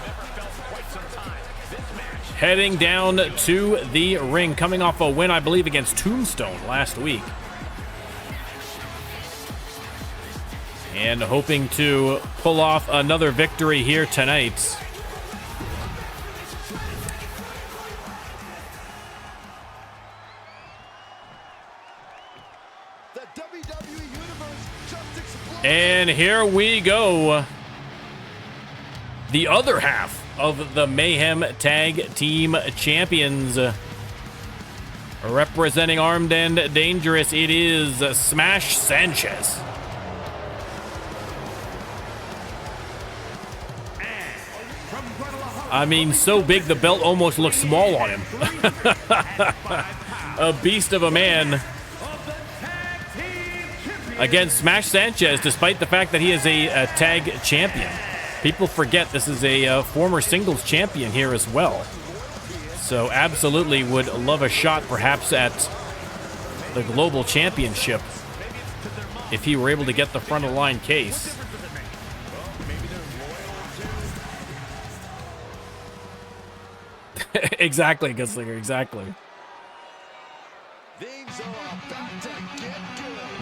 Speaker 1: heading down to the ring, coming off a win, I believe, against Tombstone last week. And hoping to pull off another victory here tonight.
Speaker 2: The WWE Universe just exploded.
Speaker 1: And here we go. The other half of the Mayhem Tag Team Champions. Representing Armed and Dangerous, it is Smash Sanchez. I mean, so big the belt almost looks small on him. A beast of a man. Again, Smash Sanchez, despite the fact that he is a tag champion. People forget this is a former singles champion here as well. So absolutely would love a shot perhaps at the global championship if he were able to get the front of the line case. Exactly, Gunslinger, exactly.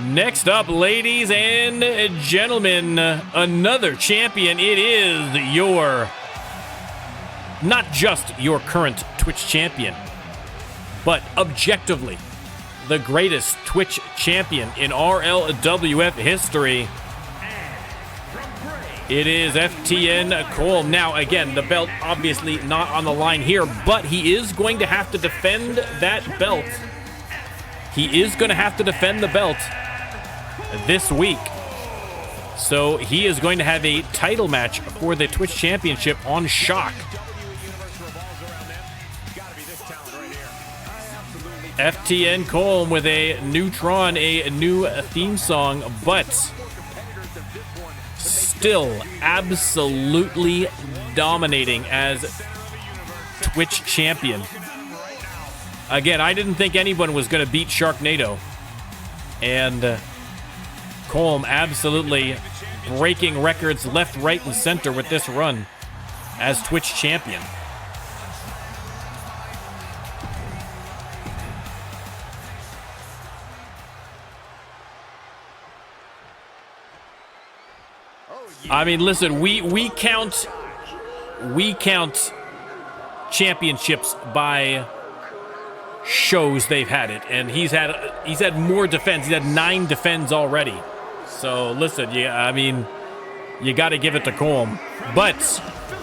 Speaker 1: Next up, ladies and gentlemen, another champion. It is your, not just your current Twitch champion, but objectively the greatest Twitch champion in RLWF history. It is FTN Cole. Now, again, the belt obviously not on the line here, but he is going to have to defend that belt. He is going to have to defend the belt this week. So he is going to have a title match for the Twitch Championship on Shock. FTN Cole with a new Tron, a new theme song, but still absolutely dominating as Twitch champion. Again, I didn't think anyone was going to beat Sharknado. And Colm absolutely breaking records left, right, and center with this run as Twitch champion. I mean, listen, we count championships by shows they've had it, and he's had more defense. He's had 9 defends already. So listen, yeah, I mean, you got to give it to Colm. But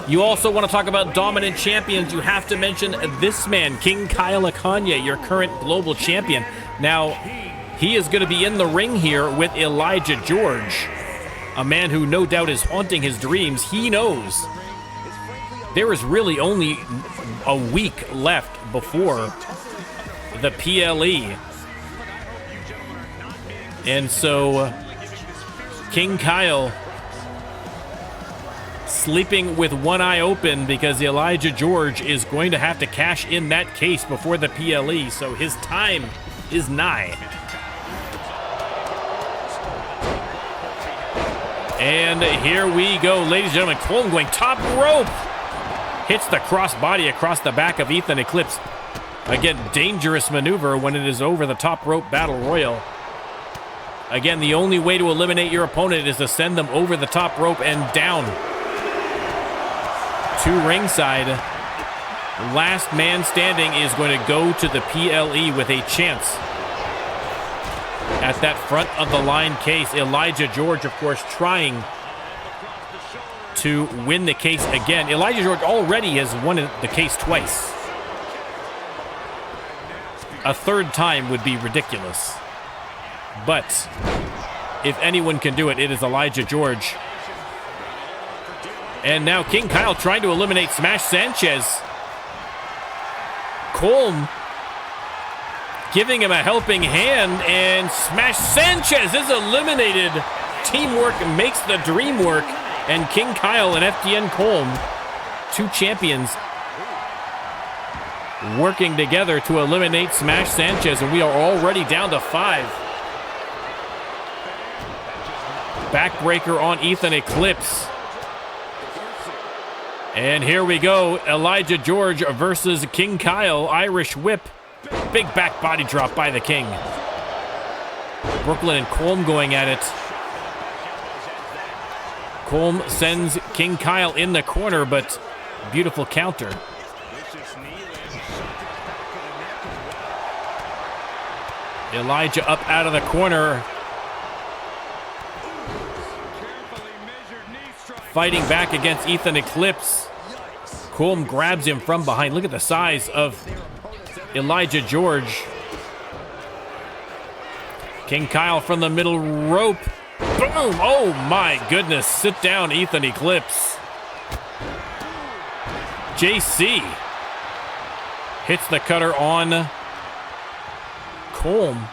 Speaker 1: you also want to talk about dominant champions. You have to mention this man, King Kyle Akanya, your current global champion. Now, he is going to be in the ring here with Elijah George, a man who no doubt is haunting his dreams. He knows there is really only a week left before the PLE. And so King Kyle sleeping with one eye open because Elijah George is going to have to cash in that case before the PLE, so his time is nigh. And here we go, ladies and gentlemen. Colm going top rope. Hits the crossbody across the back of Ethan Eclipse. Again, dangerous maneuver when it is over the top rope battle royal. Again, the only way to eliminate your opponent is to send them over the top rope and down to ringside. Last man standing is going to go to the PLE with a chance at that front of the line case. Elijah George, of course, trying to win the case again. Elijah George already has won the case twice. A third time would be ridiculous. But if anyone can do it, it is Elijah George. And now King Kyle trying to eliminate Smash Sanchez. Colm giving him a helping hand, and Smash Sanchez is eliminated. Teamwork makes the dream work, and King Kyle and FDN Colm, 2 champions, working together to eliminate Smash Sanchez, and we are already down to 5. Backbreaker on Ethan Eclipse. And here we go, Elijah George versus King Kyle. Irish whip. Big back body drop by the King. Brooklyn and Colm going at it. Colm sends King Kyle in the corner, but beautiful counter. Elijah up out of the corner. Fighting back against Ethan Eclipse. Colm grabs him from behind. Look at the size of Elijah George. King Kyle from the middle rope. Boom! Oh my goodness. Sit down, Ethan Eclipse. JC hits the cutter on Colm.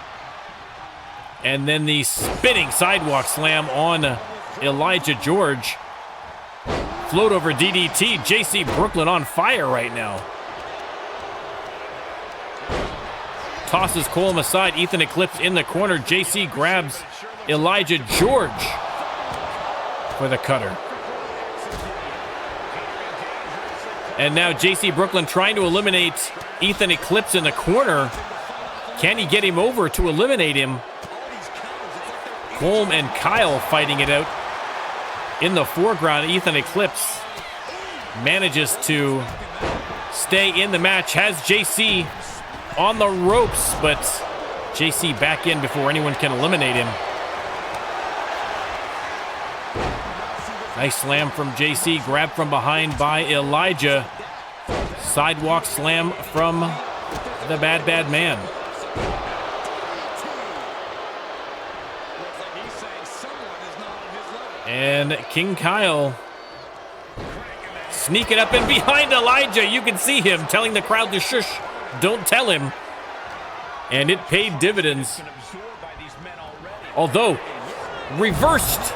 Speaker 1: And then the spinning sidewalk slam on Elijah George. Float over DDT. JC Brooklyn on fire right now. Tosses Colm aside. Ethan Eclipse in the corner. JC grabs Elijah George for the cutter. And now JC Brooklyn trying to eliminate Ethan Eclipse in the corner. Can he get him over to eliminate him? Colm and Kyle fighting it out. In the foreground, Ethan Eclipse manages to stay in the match. Has JC on the ropes, but JC back in before anyone can eliminate him. Nice slam from JC, grabbed from behind by Elijah. Sidewalk slam from the Bad Bad Man. And King Kyle sneaking up and behind Elijah. You can see him telling the crowd to shush, don't tell him. And it paid dividends. Although, reversed.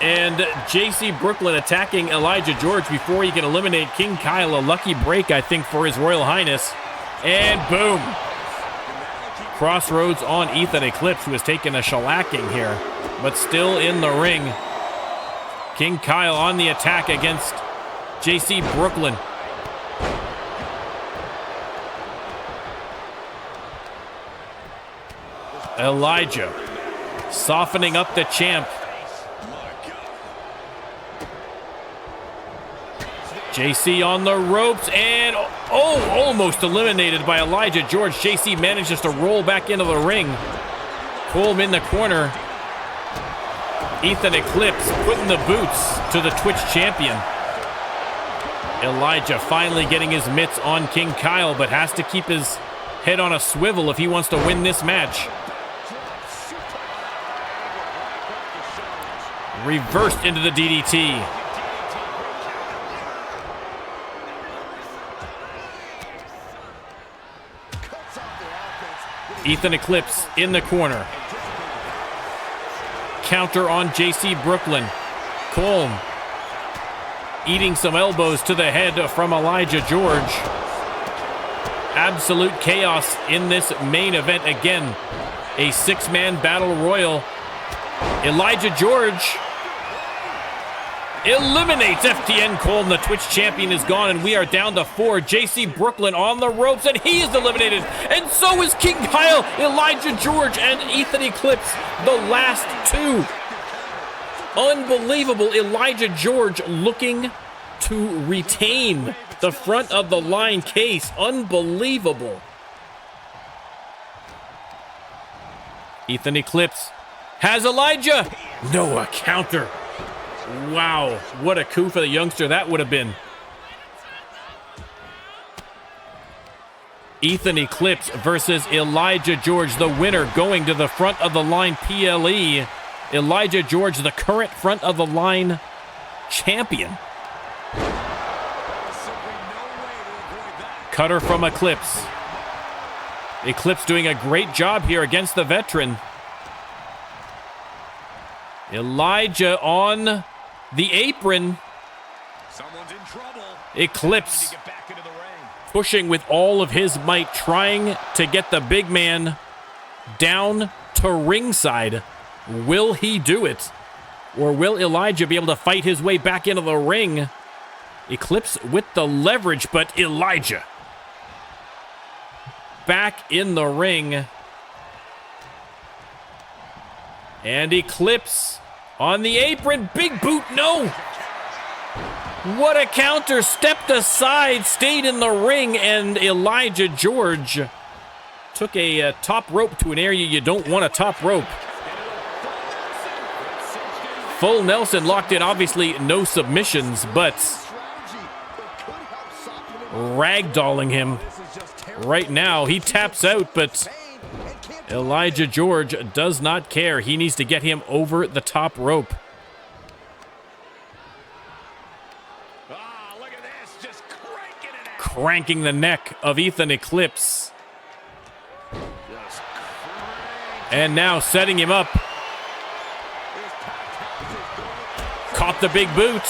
Speaker 1: And JC Brooklyn attacking Elijah George before he can eliminate King Kyle. A lucky break, I think, for His Royal Highness. And boom. Crossroads on Ethan Eclipse, who has taken a shellacking here, but still in the ring. King Kyle on the attack against JC Brooklyn. Elijah softening up the champ. JC on the ropes and almost eliminated by Elijah George. JC manages to roll back into the ring. Colm in the corner. Ethan Eclipse putting the boots to the Twitch champion. Elijah finally getting his mitts on King Kyle, but has to keep his head on a swivel if he wants to win this match. Reversed into the DDT. Ethan Eclipse in the corner. Counter on JC Brooklyn. Colm eating some elbows to the head from Elijah George. Absolute chaos in this main event again. A six-man battle royal. Elijah George eliminates FTN Colm. The Twitch champion is gone, and we are down to 4. JC Brooklyn on the ropes, and he is eliminated. And so is King Kyle, Elijah George, and Ethan Eclipse, the last two. Unbelievable. Elijah George looking to retain the front of the line case. Unbelievable. Ethan Eclipse has Elijah. No, a counter. Wow, what a coup for the youngster that would have been. Ethan Eclipse versus Elijah George, the winner going to the front of the line PLE. Elijah George, the current front of the line champion. Cutter from Eclipse. Eclipse doing a great job here against the veteran. Elijah on the apron.
Speaker 4: Someone's in trouble.
Speaker 1: Eclipse
Speaker 4: Get back into the ring.
Speaker 1: pushing with all of his might, trying to get the big man down to ringside. Will he do it? Or will Elijah be able to fight his way back into the ring? Eclipse with the leverage, but Elijah back in the ring. And Eclipse on the apron. Big boot, no! What a counter. Stepped aside, stayed in the ring, and Elijah George took a top rope to an area you don't want a top rope. Full Nelson locked in. Obviously no submissions, but ragdolling him right now. He taps out, but Elijah George does not care. He needs to get him over the top rope.
Speaker 4: Look at this, just cranking it out.
Speaker 1: Cranking the neck of Ethan Eclipse. And now setting him up. Caught the big boot.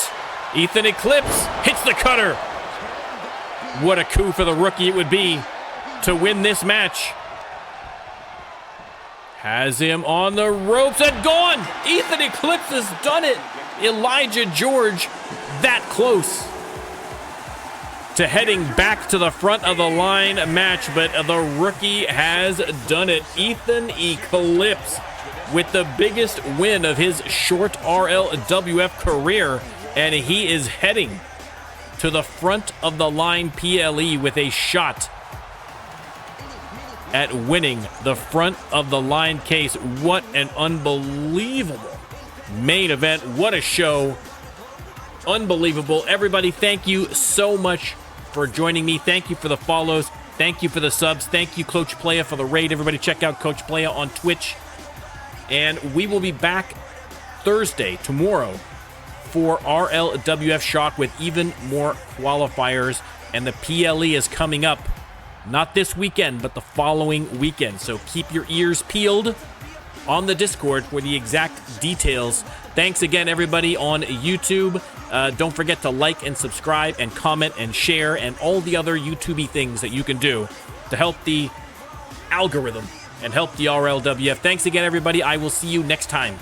Speaker 1: Ethan Eclipse hits the cutter. What a coup for the rookie it would be to win this match. Has him on the ropes and gone. Ethan Eclipse has done it. Elijah George that close to heading back to the front of the line match, but the rookie has done it. Ethan Eclipse with the biggest win of his short RLWF career, and he is heading to the front of the line PLE with a shot at winning the front of the line case. What an unbelievable main event. What a show. Unbelievable. Everybody, thank you so much for joining me. Thank you for the follows. Thank you for the subs. Thank you, Coach Playa, for the raid. Everybody check out Coach Playa on Twitch. And we will be back Thursday, tomorrow, for RLWF Shock with even more qualifiers. And the PLE is coming up, not this weekend, but the following weekend. So keep your ears peeled on the Discord for the exact details. Thanks again, everybody on YouTube. Don't forget to like and subscribe and comment and share and all the other YouTube-y things that you can do to help the algorithm and help the RLWF. Thanks again, everybody. I will see you next time.